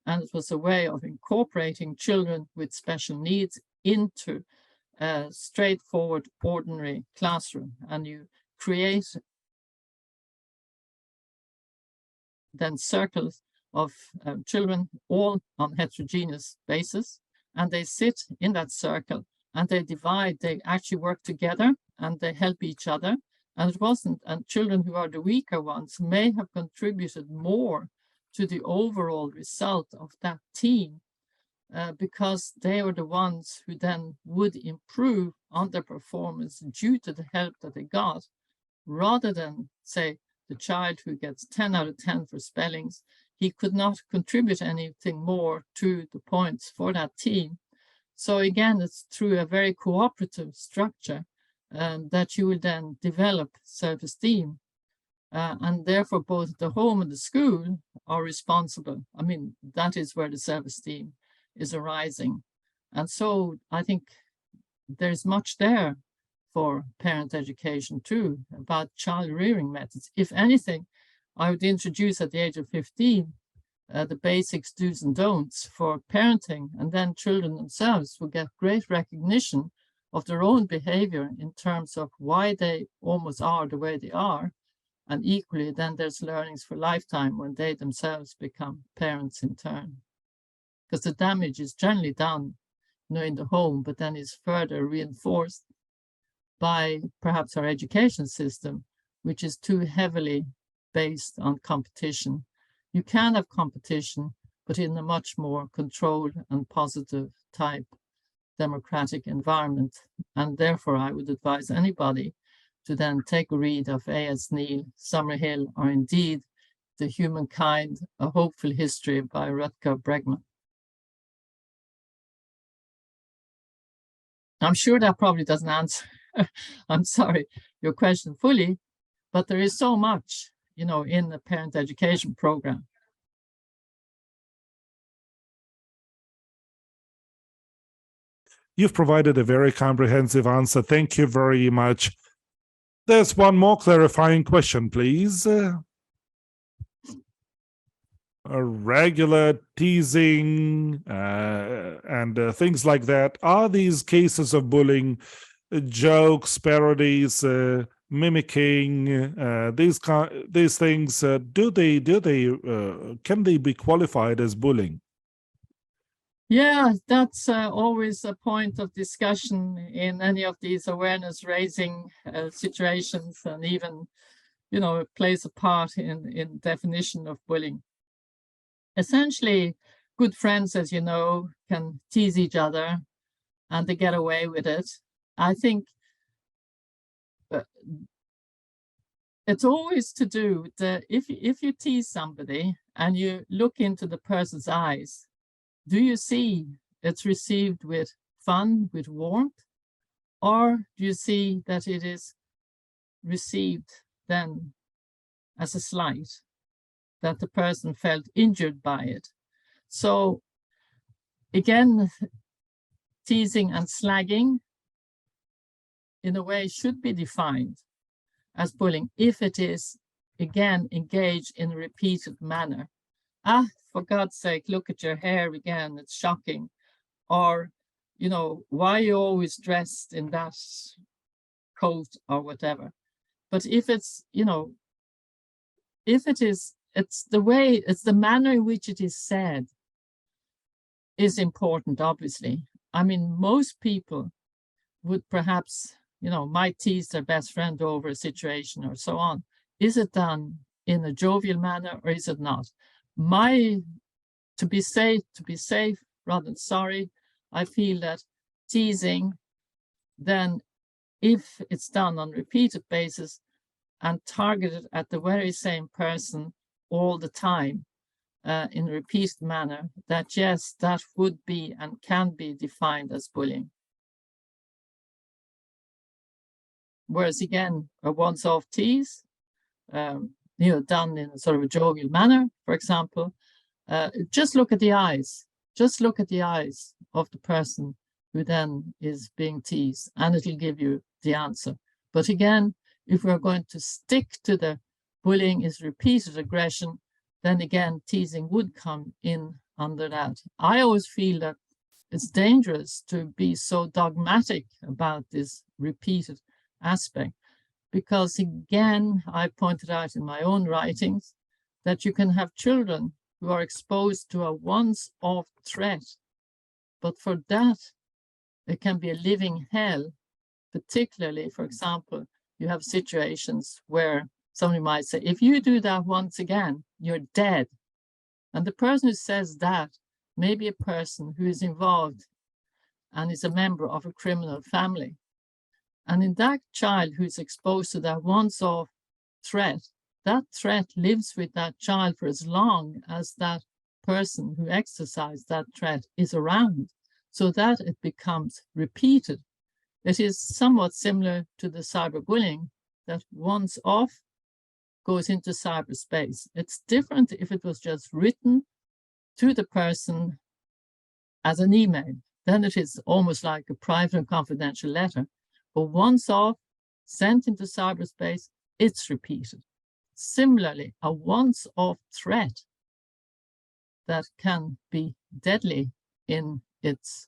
and it was a way of incorporating children with special needs into a straightforward, ordinary classroom. And you create then circles of children, all on heterogeneous basis, and they sit in that circle and they divide, they actually work together and they help each other. And it wasn't, and children who are the weaker ones may have contributed more to the overall result of that team because they were the ones who then would improve on their performance due to the help that they got, rather than say the child who gets 10 out of 10 for spellings, he could not contribute anything more to the points for that team. So again, it's through a very cooperative structure that you will then develop self-esteem. And therefore, both the home and the school are responsible. I mean, that is where the self-esteem is arising. And so I think there's much there for parent education too, about child rearing methods. If anything, I would introduce at the age of 15 the basics, do's and don'ts for parenting, and then children themselves will get great recognition of their own behavior in terms of why they almost are the way they are. And equally, then there's learnings for lifetime when they themselves become parents in turn. Because the damage is generally done, in the home, but then is further reinforced by perhaps our education system, which is too heavily based on competition. You can have competition, but in a much more controlled and positive type democratic environment. And therefore, I would advise anybody to then take a read of A.S. Neil, Summerhill, or indeed The Humankind, A Hopeful History by Rutger Bregman. I'm sure that probably doesn't answer, I'm sorry, your question fully, but there is so much, in the parent education program. You've provided a very comprehensive answer. Thank you very much. There's one more clarifying question, please. A regular teasing and things like that. Are these cases of bullying jokes, parodies, mimicking these things? Can they be qualified as bullying? Yeah, that's always a point of discussion in any of these awareness raising situations, and even, it plays a part in definition of bullying. Essentially, good friends, as you know, can tease each other and they get away with it. I think it's always to do with if you tease somebody and you look into the person's eyes, do you see it's received with fun, with warmth, or do you see that it is received then as a slight, that the person felt injured by it? So again, teasing and slagging in a way should be defined as bullying if it is, again, engaged in a repeated manner. For God's sake, look at your hair again, it's shocking. Or, why are you always dressed in that coat or whatever? But if it's, if it is, it's the manner in which it is said is important, obviously. I mean, most people would perhaps, might tease their best friend over a situation or so on. Is it done in a jovial manner or is it not? To be safe rather than sorry, I feel that teasing, then if it's done on repeated basis and targeted at the very same person all the time in a repeated manner, that yes, that would be and can be defined as bullying. Whereas again, a once-off tease, done in a sort of a jovial manner, for example, just look at the eyes. Just look at the eyes of the person who then is being teased, and it'll give you the answer. But again, if we're going to stick to the bullying is repeated aggression, then again, teasing would come in under that. I always feel that it's dangerous to be so dogmatic about this repeated aspect, because again, I pointed out in my own writings that you can have children who are exposed to a once-off threat, but for that, it can be a living hell, particularly, for example, you have situations where somebody might say, if you do that once again, you're dead. And the person who says that may be a person who is involved and is a member of a criminal family. And in that child who's exposed to that once-off threat, that threat lives with that child for as long as that person who exercised that threat is around, so that it becomes repeated. It is somewhat similar to the cyberbullying that once off goes into cyberspace. It's different if it was just written to the person as an email. Then it is almost like a private and confidential letter. But once off, sent into cyberspace, it's repeated. Similarly, a once-off threat that can be deadly in its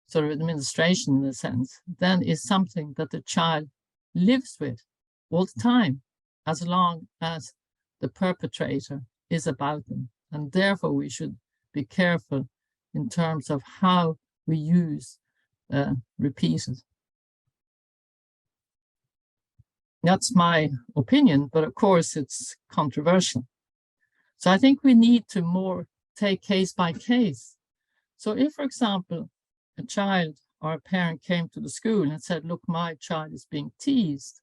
sort of administration, in a sense, then is something that the child lives with all the time, as long as the perpetrator is about them. And therefore, we should be careful in terms of how we use repeated. That's my opinion, but of course it's controversial. So I think we need to more take case by case. So if, for example, a child or a parent came to the school and said, look, my child is being teased,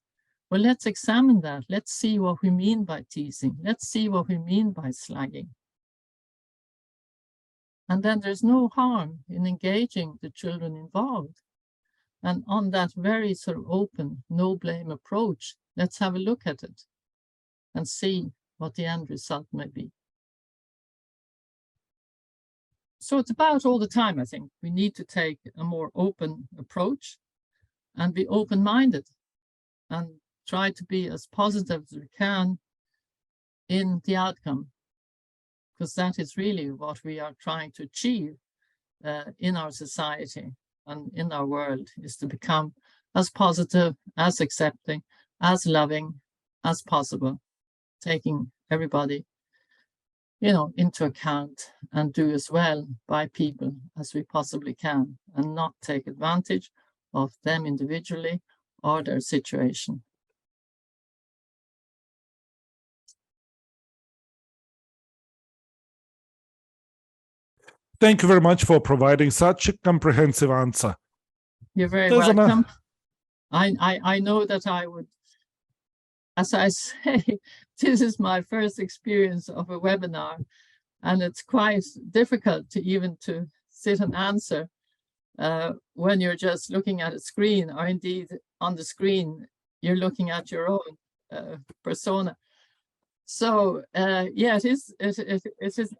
well, let's examine that. Let's see what we mean by teasing. Let's see what we mean by slagging. And then there's no harm in engaging the children involved. And on that very sort of open, no blame approach, let's have a look at it and see what the end result may be. So it's about all the time, I think, we need to take a more open approach and be open-minded and try to be as positive as we can in the outcome, because that is really what we are trying to achieve in our society and in our world, is to become as positive, as accepting, as loving as possible, taking everybody, you know, into account, and do as well by people as we possibly can, and not take advantage of them individually or their situation. Thank you very much for providing such a comprehensive answer. You're very welcome. I know that I would, as I say, this is my first experience of a webinar, and it's quite difficult to even to sit and answer when you're just looking at a screen, or indeed on the screen, you're looking at your own persona. So yeah, it is.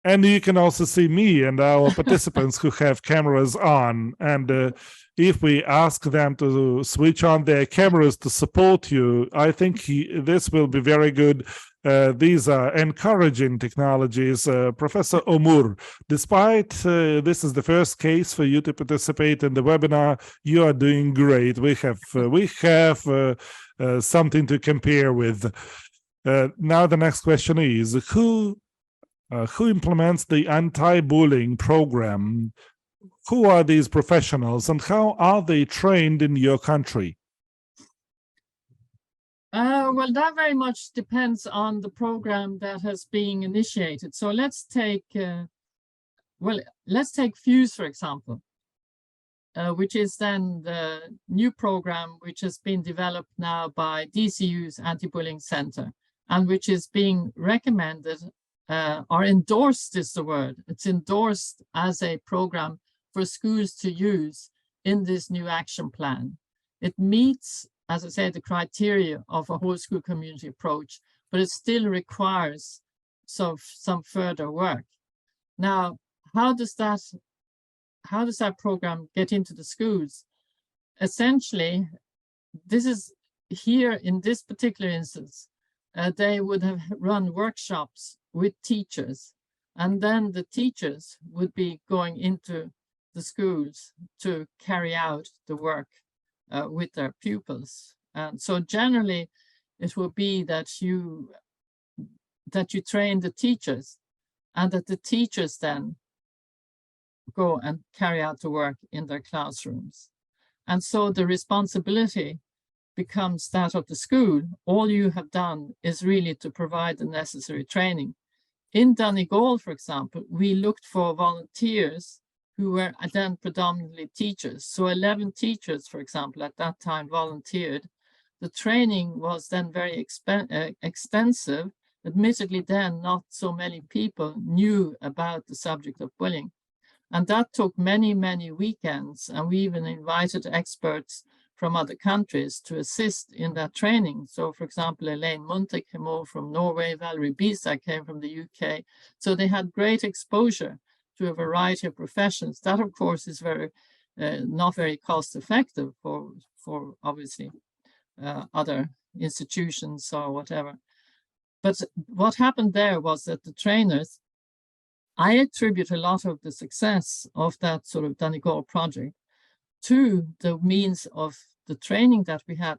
And you can also see me and our participants who have cameras on. And if we ask them to switch on their cameras to support you, I think this will be very good. These are encouraging technologies. Professor Omur, despite this is the first case for you to participate in the webinar, you are doing great. We have something to compare with. Now the next question is, who implements the anti-bullying program? Who are these professionals and how are they trained in your country? Well, that very much depends on the program that has been initiated. So let's take, FUSE, for example, which is then the new program which has been developed now by DCU's Anti-Bullying Center, and which is being recommended or endorsed is the word. It's endorsed as a program for schools to use in this new action plan. It meets, as I say, the criteria of a whole school community approach, but it still requires some further work. Now, how does that program get into the schools? Essentially, this is here in this particular instance, they would have run workshops with teachers, and then the teachers would be going into the schools to carry out the work with their pupils. And so generally it will be that you train the teachers, and that the teachers then go and carry out the work in their classrooms. And so the responsibility becomes that of the school. All you have done is really to provide the necessary training. In Donegal, for example, we looked for volunteers who were then predominantly teachers. So 11 teachers, for example, at that time volunteered. The training was then very extensive. Admittedly, then not so many people knew about the subject of bullying. And that took many, many weekends. And we even invited experts from other countries to assist in that training. So, for example, Elaine Munte came over from Norway, Valerie Bisa came from the UK. So they had great exposure to a variety of professions. That, of course, is very not very cost effective for obviously other institutions or whatever. But what happened there was that the trainers, I attribute a lot of the success of that sort of Donegal project to the means of the training that we had.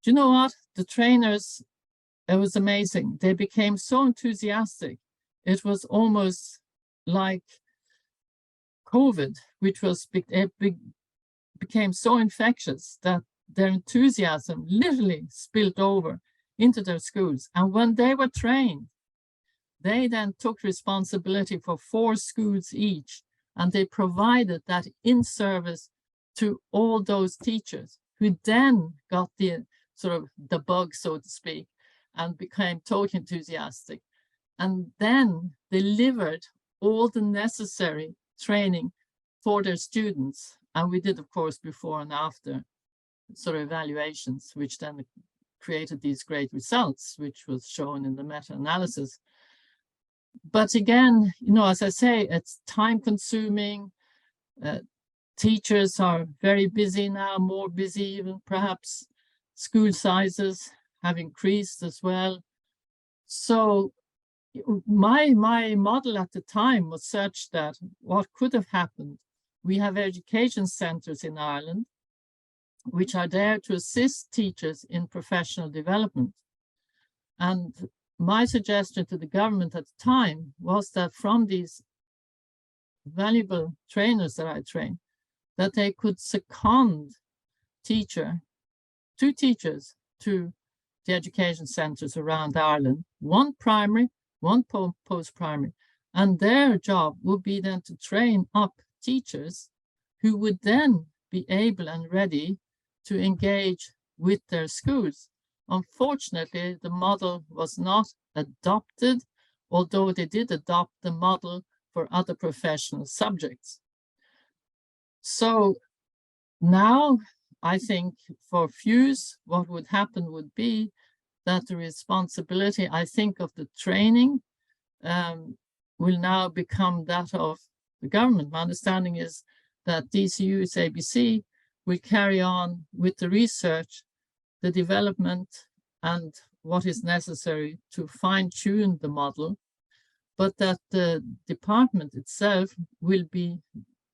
Do you know what? The trainers, it was amazing. They became so enthusiastic. It was almost like COVID, which was became so infectious that their enthusiasm literally spilled over into their schools. And when they were trained, they then took responsibility for 4 schools each, and they provided that in service to all those teachers who then got the sort of the bug, so to speak, and became totally enthusiastic, and then delivered all the necessary training for their students. And we did, of course, before and after sort of evaluations, which then created these great results, which was shown in the meta-analysis. But again, you know, as I say, it's time consuming. Teachers are very busy now, more busy even perhaps. School sizes have increased as well. So my model at the time was such that what could have happened, we have education centres in Ireland, which are there to assist teachers in professional development. And my suggestion to the government at the time was that from these valuable trainers that I trained, that they could second two teachers to the education centres around Ireland, one primary, one post-primary, and their job would be then to train up teachers who would then be able and ready to engage with their schools. Unfortunately, the model was not adopted, although they did adopt the model for other professional subjects. So now I think for FUSE, what would happen would be that the responsibility, I think, of the training will now become that of the government. My understanding is that DCU's ABC will carry on with the research, the development, and what is necessary to fine-tune the model, but that the department itself will be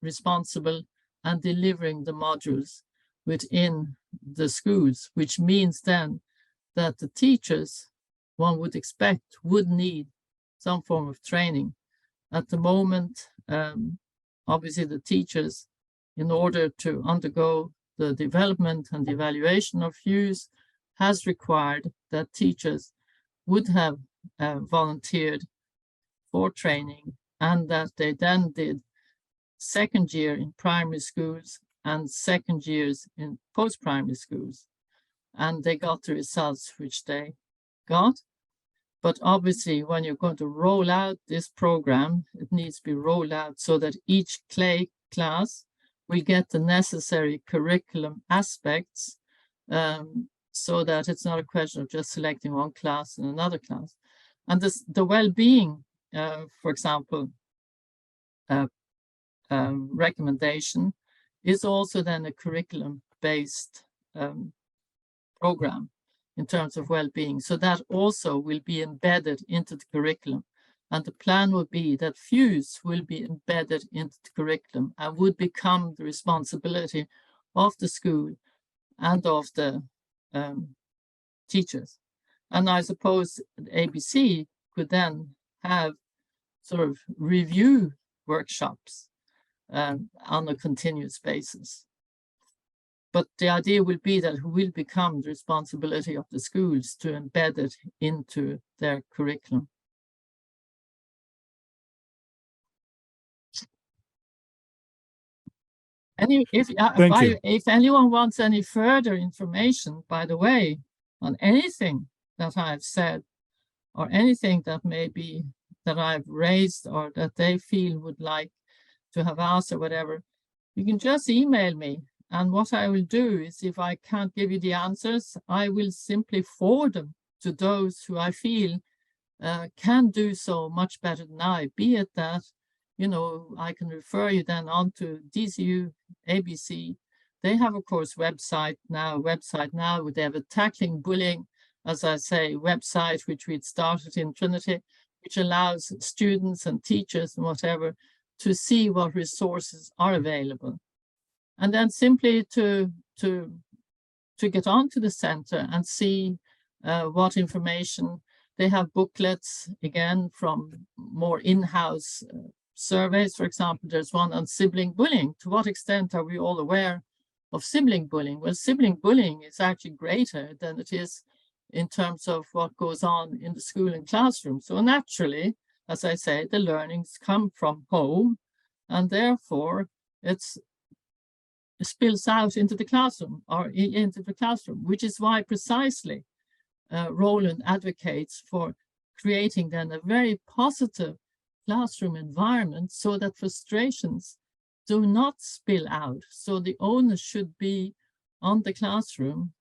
responsible and delivering the modules within the schools, which means then that the teachers, one would expect, would need some form of training. At the moment, obviously the teachers, in order to undergo the development and evaluation of FUSE, has required that teachers would have volunteered for training, and that they then did second year in primary schools and second years in post-primary schools. And they got the results which they got. But obviously, when you're going to roll out this program, it needs to be rolled out so that each class will get the necessary curriculum aspects, so that it's not a question of just selecting one class and another class. And the well-being, for example, recommendation is also then a curriculum-based program in terms of well-being. So that also will be embedded into the curriculum. And the plan would be that FUSE will be embedded into the curriculum and would become the responsibility of the school and of the teachers. And I suppose ABC could then have sort of review workshops on a continuous basis. But the idea will be that it will become the responsibility of the schools to embed it into their curriculum. If anyone wants any further information, by the way, on anything that I've said, or anything that maybe that I've raised or that they feel would like to have asked or whatever, you can just email me. And what I will do is, if I can't give you the answers, I will simply forward them to those who I feel can do so much better than I, be it that I can refer you then on to DCU ABC. They have, of course, website now. They have a Tackling Bullying, as I say, website, which we'd started in Trinity, which allows students and teachers and whatever to see what resources are available. And then simply to get onto the center and see what information. They have booklets, again, from more in-house surveys. For example, there's one on sibling bullying. To what extent are we all aware of sibling bullying? Well, sibling bullying is actually greater than it is in terms of what goes on in the school and classroom. So naturally, as I say, the learnings come from home, and therefore it spills out into the classroom, which is why precisely Roland advocates for creating then a very positive classroom environment so that frustrations do not spill out. So the onus should be on the classroom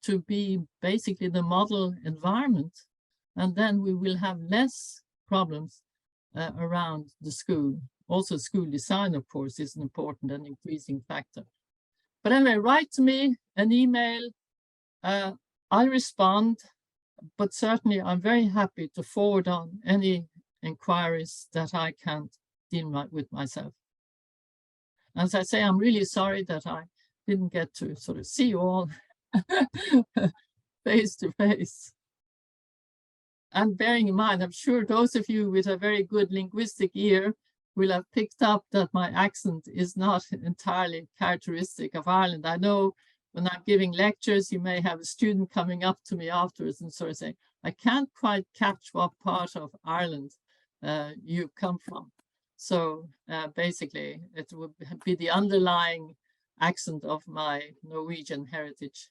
to be basically the model environment, and then we will have less problems around the school. Also, school design, of course, is an important and increasing factor. But anyway, write to me an email. I'll respond, but certainly I'm very happy to forward on any inquiries that I can't deal with myself. As I say, I'm really sorry that I didn't get to sort of see you all face to face. And bearing in mind, I'm sure those of you with a very good linguistic ear will have picked up that my accent is not entirely characteristic of Ireland. I know when I'm giving lectures, you may have a student coming up to me afterwards and sort of saying, I can't quite catch what part of Ireland you come from. So basically, it would be the underlying accent of my Norwegian heritage.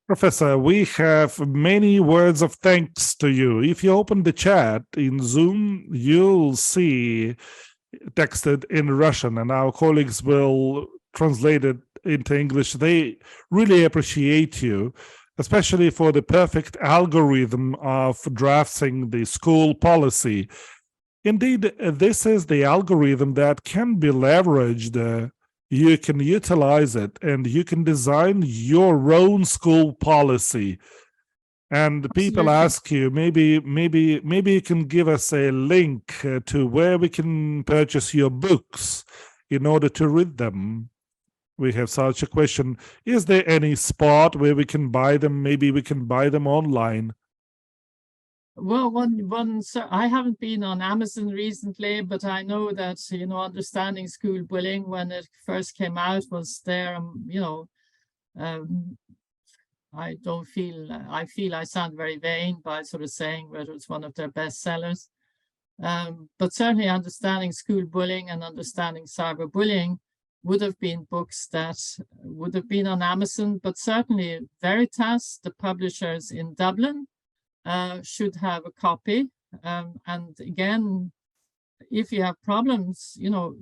Professor, we have many words of thanks to you. If you open the chat in Zoom, you'll see texted in Russian, and our colleagues will translate it into English. They really appreciate you, especially for the perfect algorithm of drafting the school policy. Indeed, this is the algorithm that can be leveraged. You can utilize it, and you can design your own school policy. And people ask you, maybe you can give us a link to where we can purchase your books in order to read them. We have such a question. Is there any spot where we can buy them? Maybe we can buy them online. Well, I haven't been on Amazon recently, but I know that, Understanding School Bullying, when it first came out, was there, I feel I sound very vain by sort of saying whether it's one of their best sellers. But certainly Understanding School Bullying and Understanding Cyberbullying would have been books that would have been on Amazon, but certainly Veritas, the publishers in Dublin, should have a copy. And again, if you have problems,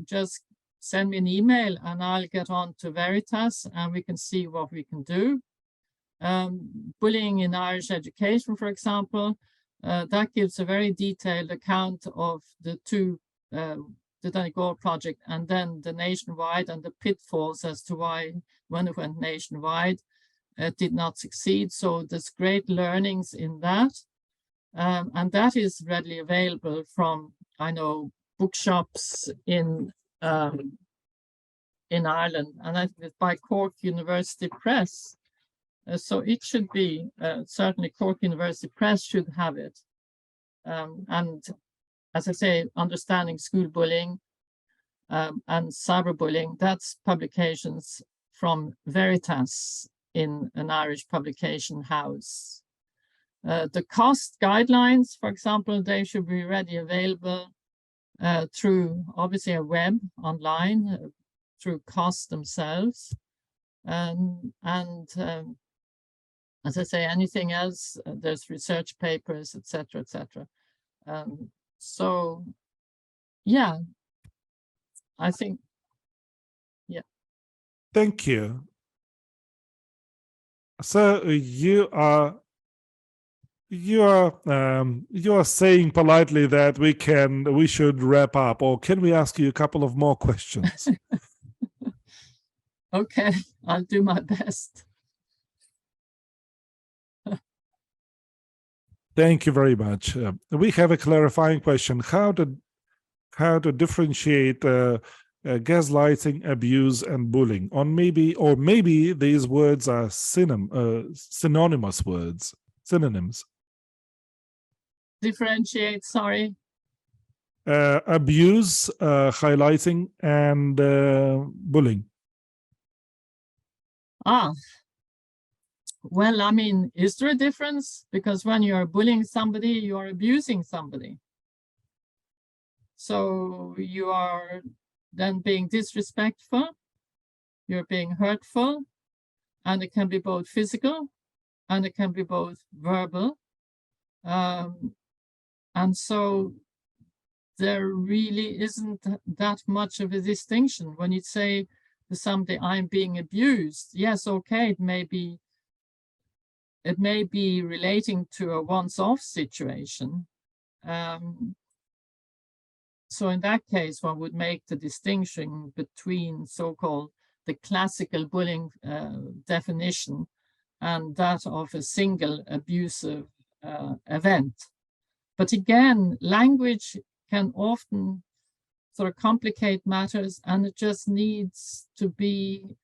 just send me an email and I'll get on to Veritas and we can see what we can do. Bullying in Irish education, for example, that gives a very detailed account of the two, the Donegal project and then the nationwide and the pitfalls as to why, when it went nationwide, it did not succeed. So there's great learnings in that. And that is readily available from, I know, bookshops in Ireland, and I think it's by Cork University Press. So it should be, certainly Cork University Press should have it. And as I say, Understanding School Bullying and Cyberbullying, that's publications from Veritas in an Irish publication house. The cost guidelines, for example, they should be readily available through obviously a web online, through COST themselves. And as I say, anything else, there's research papers, etc., etc. So, yeah, I think, yeah. Thank you. So you are you are saying politely that we should wrap up, or can we ask you a couple of more questions? Okay, I'll do my best. Thank you very much. We have a clarifying question: how to differentiate gaslighting, abuse, and bullying? Or maybe these words are synonymous words, synonyms. Differentiate, sorry. Abuse, highlighting, and bullying. Well, I mean, is there a difference? Because when you're bullying somebody, you are abusing somebody. So you are then being disrespectful, you're being hurtful, and it can be both physical and it can be both verbal. And so there really isn't that much of a distinction. When you say to somebody, I'm being abused, yes, okay, it may be relating to a once-off situation. So in that case, one would make the distinction between so-called the classical bullying definition and that of a single abusive event. But again, language can often sort of complicate matters, and it just needs to be,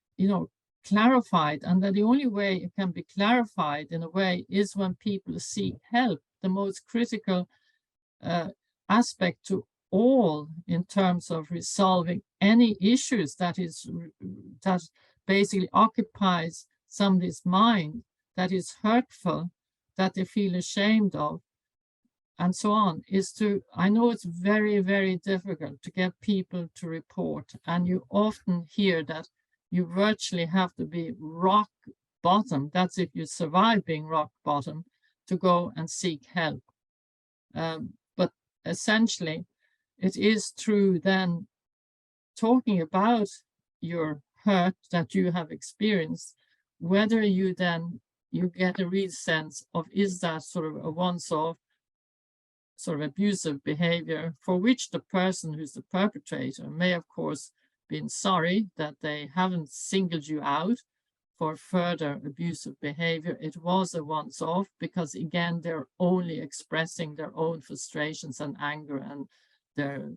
clarified. And that the only way it can be clarified in a way is when people seek help. The most critical aspect to all in terms of resolving any issues that basically occupies somebody's mind, that is hurtful, that they feel ashamed of, and so on, is to, I know it's very, very difficult to get people to report. And you often hear that you virtually have to be rock bottom. That's if you survive being rock bottom, to go and seek help. But essentially, it is through then talking about your hurt that you have experienced, whether you get a real sense of, is that sort of a once-off sort of abusive behavior for which the person who's the perpetrator may, of course, been sorry that they haven't singled you out for further abusive behavior. It was a once-off because, again, they're only expressing their own frustrations and anger, and they're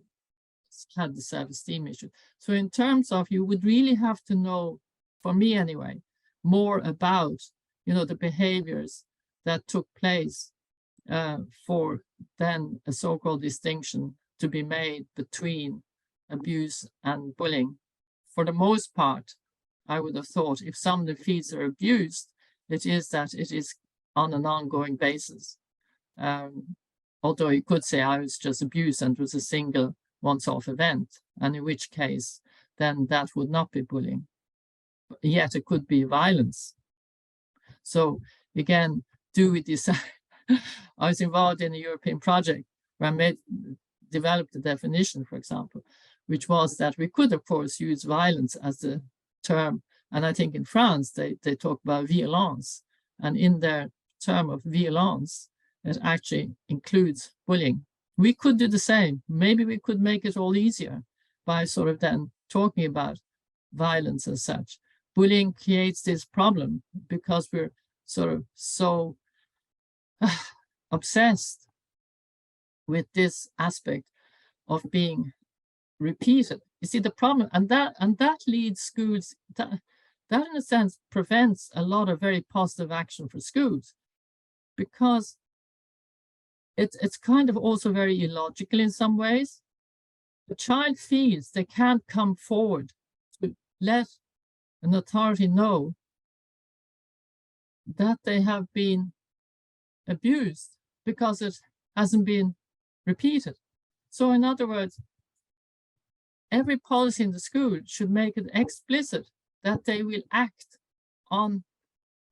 had the self-esteem issue. So in terms of, you would really have to know, for me anyway, more about, the behaviors that took place for then a so-called distinction to be made between abuse and bullying. For the most part, I would have thought if somebody feels they're abused, it is that it is on an ongoing basis. Although you could say I was just abused and it was a single once-off event, and in which case then that would not be bullying. Yet it could be violence. So again, do we decide? I was involved in a European project where I developed a definition, for example, which was that we could, of course, use violence as the term. And I think in France, they talk about violence. And in their term of violence, it actually includes bullying. We could do the same. Maybe we could make it all easier by sort of then talking about violence as such. Bullying creates this problem because we're sort of so obsessed with this aspect of being repeated. You see the problem, and that leads schools, that in a sense prevents a lot of very positive action for schools, because it's kind of also very illogical in some ways. The child feels they can't come forward to let an authority know that they have been abused because it hasn't been repeated. So in other words, every policy in the school should make it explicit that they will act on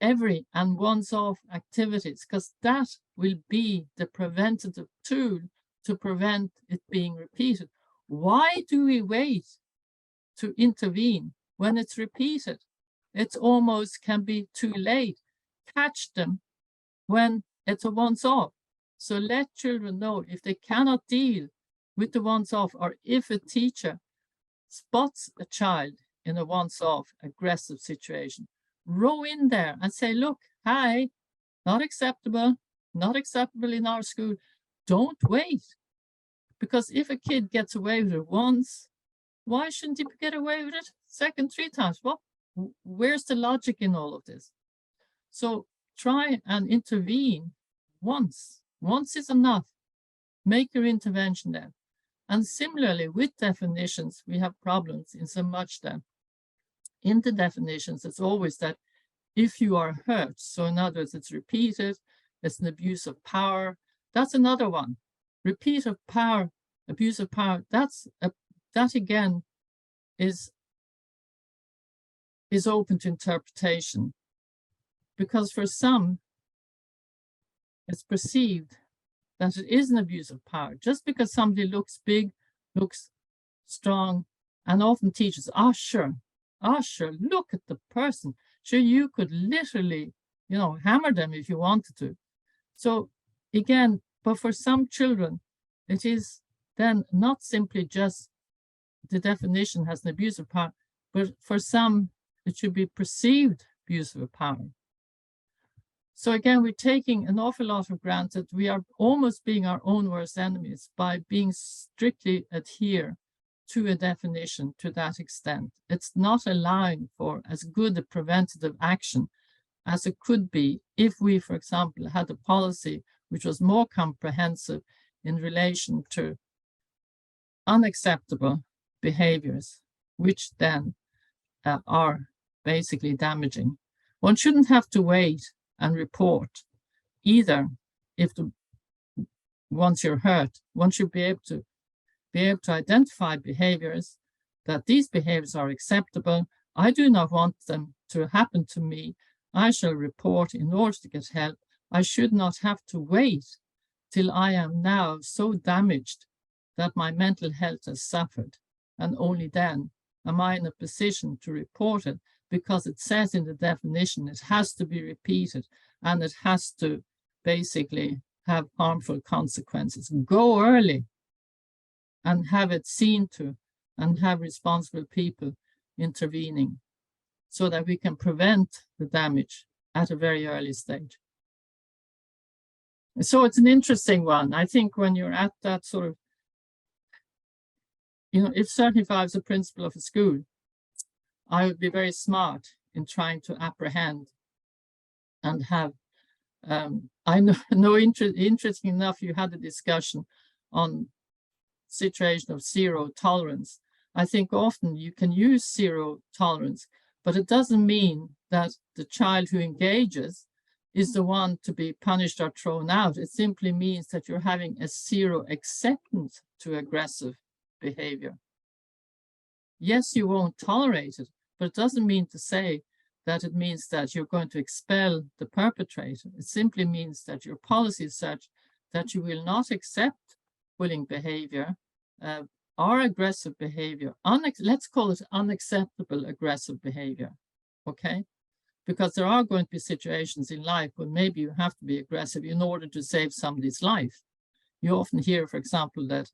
every and once-off activities, because that will be the preventative tool to prevent it being repeated. Why do we wait to intervene when it's repeated? It's almost can be too late. Catch them when it's a once-off. So let children know if they cannot deal with the once-off, or if a teacher spots a child in a once-off aggressive situation, row in there and say, look, hi, not acceptable in our school. Don't wait. Because if a kid gets away with it once, why shouldn't he get away with it second, 3 times? Well, where's the logic in all of this? So try and intervene once. Once is enough. Make your intervention then. And similarly, with definitions, we have problems in so much that in the definitions, it's always that if you are hurt, so in other words, it's repeated, it's an abuse of power. That's another one. Repeat of power, abuse of power, that again is open to interpretation, because for some, it's perceived that it is an abuse of power. Just because somebody looks big, looks strong, and often teaches, sure, look at the person. Sure, you could literally, hammer them if you wanted to. So again, but for some children, it is then not simply just the definition has an abuse of power, but for some, it should be perceived abuse of power. So again, we're taking an awful lot for granted. We are almost being our own worst enemies by being strictly adhere to a definition to that extent. It's not allowing for as good a preventative action as it could be if we, for example, had a policy which was more comprehensive in relation to unacceptable behaviors, which then are basically damaging. One shouldn't have to wait and report either. If once you're hurt, one should be able to identify behaviors, that these behaviors are acceptable. I do not want them to happen to me. I shall report in order to get help. I should not have to wait till I am now so damaged that my mental health has suffered, and only then am I in a position to report it, because it says in the definition it has to be repeated and it has to basically have harmful consequences. Go early and have it seen to, and have responsible people intervening so that we can prevent the damage at a very early stage. So it's an interesting one. I think when you're at that sort of, if certainly if I was a principal of a school, I would be very smart in trying to apprehend and have, I know interesting enough, you had a discussion on situation of zero tolerance. I think often you can use zero tolerance, but it doesn't mean that the child who engages is the one to be punished or thrown out. It simply means that you're having a zero acceptance to aggressive behavior. Yes, you won't tolerate it, but it doesn't mean to say that it means that you're going to expel the perpetrator. It simply means that your policy is such that you will not accept bullying behavior or aggressive behavior. Let's call it unacceptable aggressive behavior, okay? Because there are going to be situations in life when maybe you have to be aggressive in order to save somebody's life. You often hear, for example, that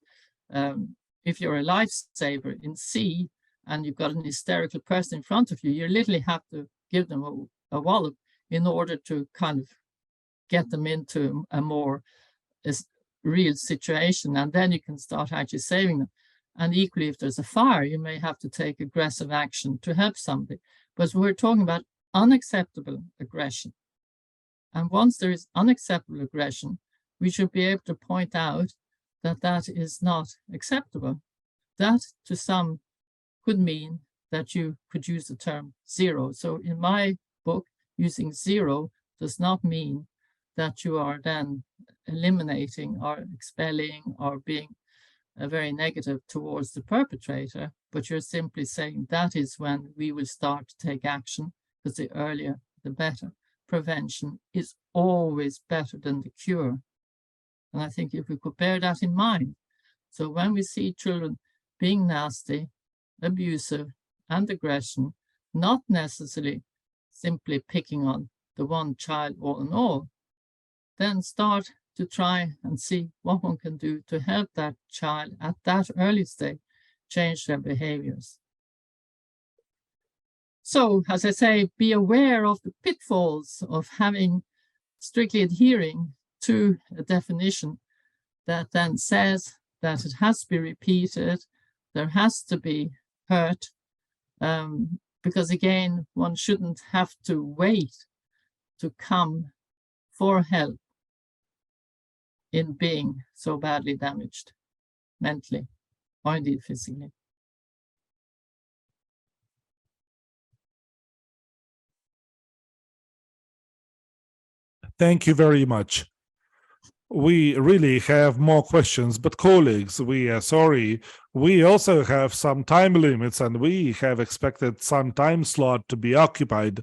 if you're a lifesaver in sea and you've got an hysterical person in front of you, you literally have to give them a wallop in order to kind of get them into a more real situation, and then you can start actually saving them. And equally, if there's a fire, you may have to take aggressive action to help somebody. But we're talking about unacceptable aggression. And once there is unacceptable aggression, we should be able to point out that that is not acceptable. That to some could mean that you could use the term zero. So in my book, using zero does not mean that you are then eliminating or expelling or being very negative towards the perpetrator, but you're simply saying that is when we will start to take action, because the earlier, the better. Prevention is always better than the cure. And I think if we could bear that in mind, so when we see children being nasty, abusive, and aggression, not necessarily simply picking on the one child all in all, then start to try and see what one can do to help that child at that early stage change their behaviors. So, as I say, be aware of the pitfalls of having strictly adhering to a definition that then says that it has to be repeated, there has to be hurt, because again, one shouldn't have to wait to come for help in being so badly damaged mentally or indeed physically. Thank you very much. We really have more questions, but colleagues, we are sorry. We also have some time limits and we have expected some time slot to be occupied.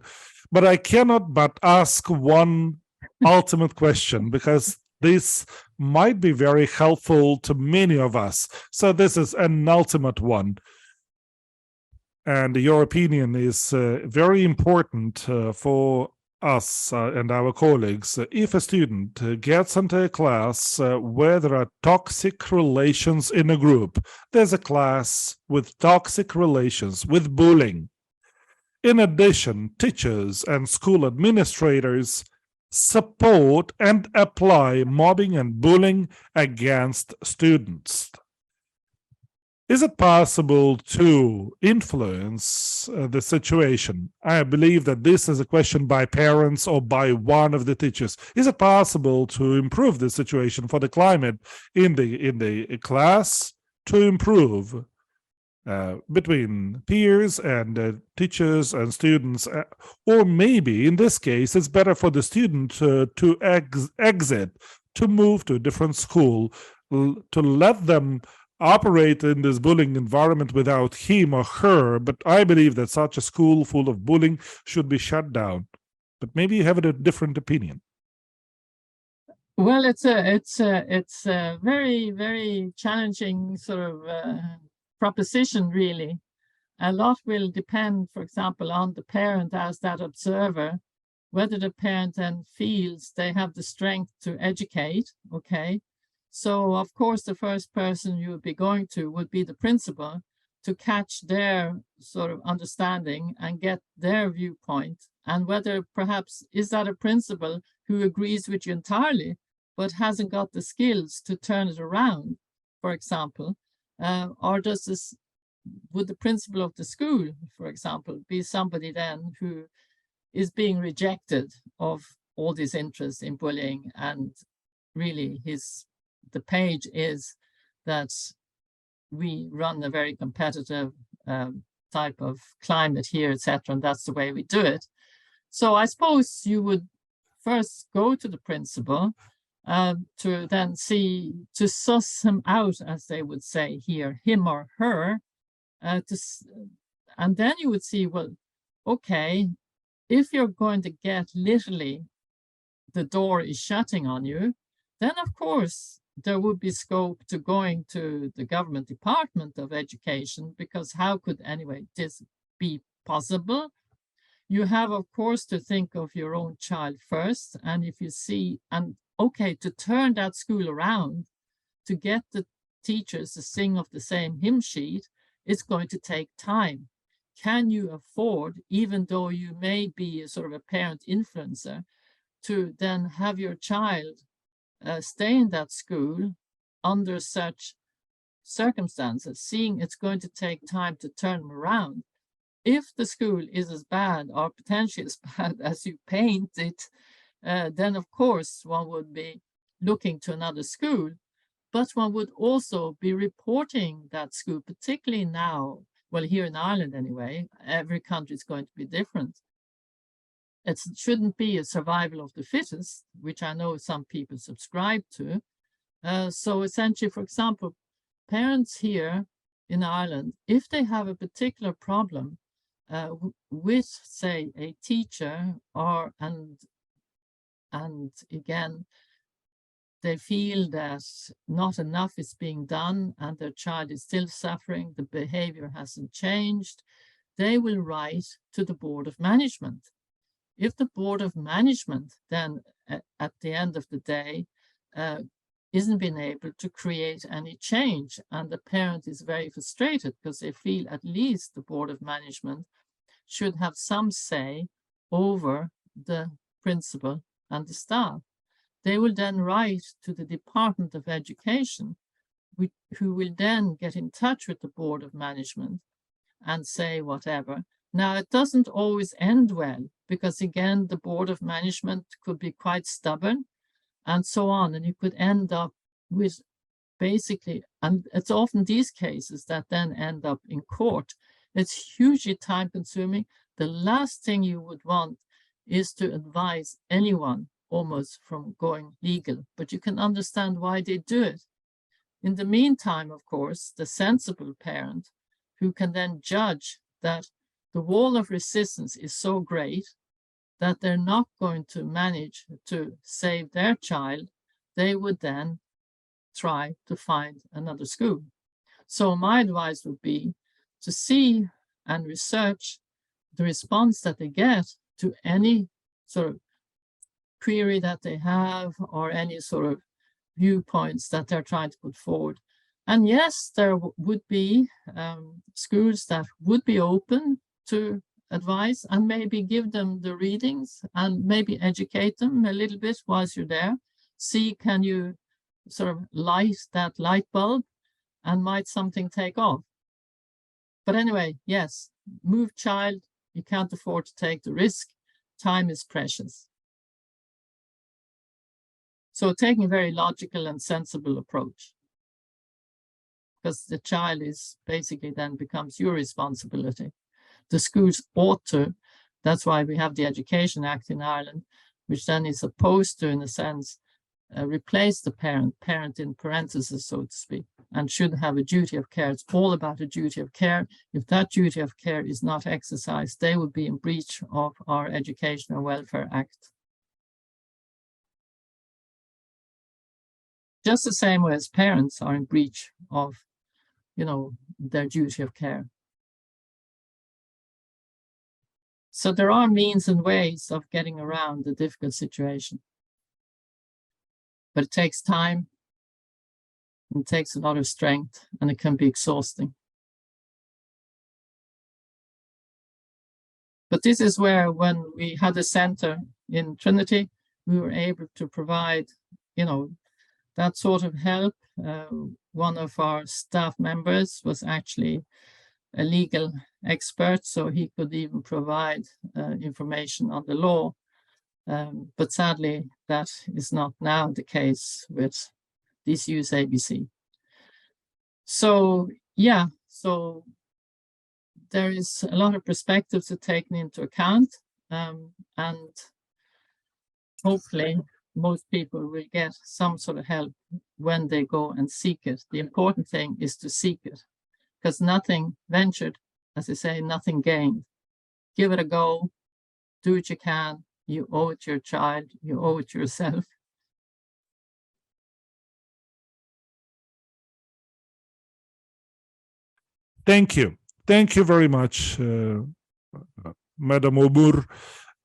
But I cannot but ask one ultimate question, because this might be very helpful to many of us. So this is an ultimate one. And your opinion is very important for us and our colleagues. If a student gets into a class where there are toxic relations in a group, there's a class with toxic relations, with bullying. In addition, teachers and school administrators support and apply mobbing and bullying against students. Is it possible to influence the situation? I believe that this is a question by parents or by one of the teachers. Is it possible to improve the situation for the climate in the class, to improve between peers and teachers and students? Or maybe in this case, it's better for the student to exit, to move to a different school, to let them operate in this bullying environment without him or her. But I believe that such a school full of bullying should be shut down. But maybe you have a different opinion. Well, it's a very, very challenging sort of proposition, really. A lot will depend, for example, on the parent as that observer, whether the parent then feels they have the strength to educate, okay? So, of course, the first person you would be going to would be the principal, to catch their sort of understanding and get their viewpoint, and whether perhaps is that a principal who agrees with you entirely, but hasn't got the skills to turn it around, for example, or would the principal of the school, for example, be somebody then who is being rejected of all these interests in bullying, and really the page is that we run a very competitive type of climate here, etc., and that's the way we do it. So I suppose you would first go to the principal to then see, to suss him out, as they would say here, him or her, and then you would see, well, okay, if you're going to get literally the door is shutting on you, then of course there would be scope to going to the government department of education, because how could anyway this be possible? You have, of course, to think of your own child first, and if you see, and okay, to turn that school around, to get the teachers to sing of the same hymn sheet, it's going to take time. Can you afford, even though you may be a sort of a parent influencer, to then have your child stay in that school under such circumstances, seeing it's going to take time to turn them around? If the school is as bad or potentially as bad as you paint it, then of course one would be looking to another school, but one would also be reporting that school, particularly now, well, here in Ireland anyway, every country is going to be different. It shouldn't be a survival of the fittest, which I know some people subscribe to. So essentially, for example, parents here in Ireland, if they have a particular problem with, say, a teacher, or and again, they feel that not enough is being done and their child is still suffering, the behavior hasn't changed, they will write to the board of management. if the board of management then at the end of the day isn't being able to create any change, and the parent is very frustrated because they feel at least the board of management should have some say over the principal and the staff. They will then write to the Department of Education, who will then get in touch with the board of management and say whatever. Now, it doesn't always end well, because again, the board of management could be quite stubborn and so on, and you could end up with basically, and it's often these cases that then end up in court. It's hugely time consuming. The last thing you would want is to advise anyone almost from going legal, but you can understand why they do it. In the meantime, of course, the sensible parent who can then judge that the wall of resistance is so great that they're not going to manage to save their child, they would then try to find another school. So my advice would be to see and research the response that they get to any sort of query that they have or any sort of viewpoints that they're trying to put forward. And yes, there would be schools that would be open to advice and maybe give them the readings and maybe educate them a little bit whilst you're there. See, can you sort of light that light bulb and might something take off? But anyway, yes, move child, you can't afford to take the risk. Time is precious. So taking a very logical and sensible approach, because the child is basically then becomes your responsibility. The schools ought to, that's why we have the Education Act in Ireland, which then is supposed to, in a sense, replace the parent in parentheses, so to speak, and should have a duty of care. It's all about a duty of care. If that duty of care is not exercised, they would be in breach of our Educational Welfare Act. Just the same way as parents are in breach of, their duty of care. So there are means and ways of getting around the difficult situation. But it takes time, and it takes a lot of strength, and it can be exhausting. But this is where, when we had a center in Trinity, we were able to provide, that sort of help. One of our staff members was actually a legal expert, so he could even provide information on the law. But sadly, that is not now the case with DCU's ABC. So, yeah, so there is a lot of perspectives to take into account, and hopefully most people will get some sort of help when they go and seek it. The important thing is to seek it, because nothing ventured, as I say, nothing gained. Give it a go, do what you can. You owe it to your child, you owe it to yourself. Thank you. Thank you very much, Madam Obur.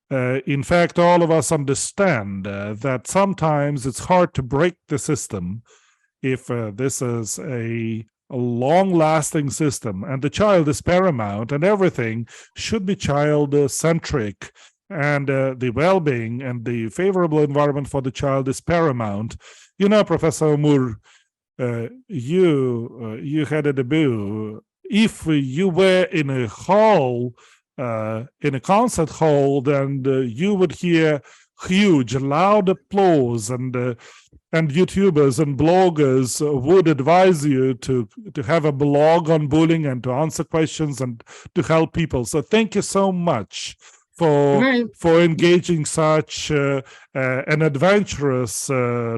In fact, all of us understand that sometimes it's hard to break the system if this is a long-lasting system, and the child is paramount, and everything should be child-centric, and the well-being and the favorable environment for the child is paramount. Professor Obur, you had a debut. If you were in a hall, in a concert hall, then you would hear huge, loud applause, and YouTubers and bloggers would advise you to have a blog on bullying and to answer questions and to help people. So thank you so much for engaging such an adventurous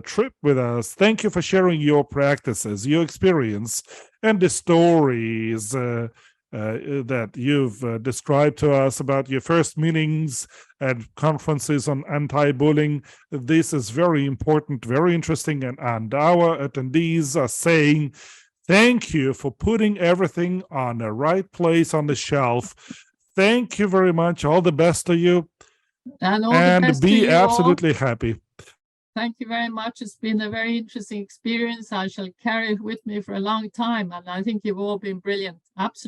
trip with us. Thank you for sharing your practices, your experience, and the stories that you've described to us about your first meetings and conferences on anti-bullying. This is very important, very interesting, and our attendees are saying thank you for putting everything on the right place on the shelf. Thank you very much. All the best to you. And all the and best to be you all. absolutely happy. Thank you very much. It's been a very interesting experience. I shall carry it with me for a long time, and I think you've all been brilliant. Absolutely.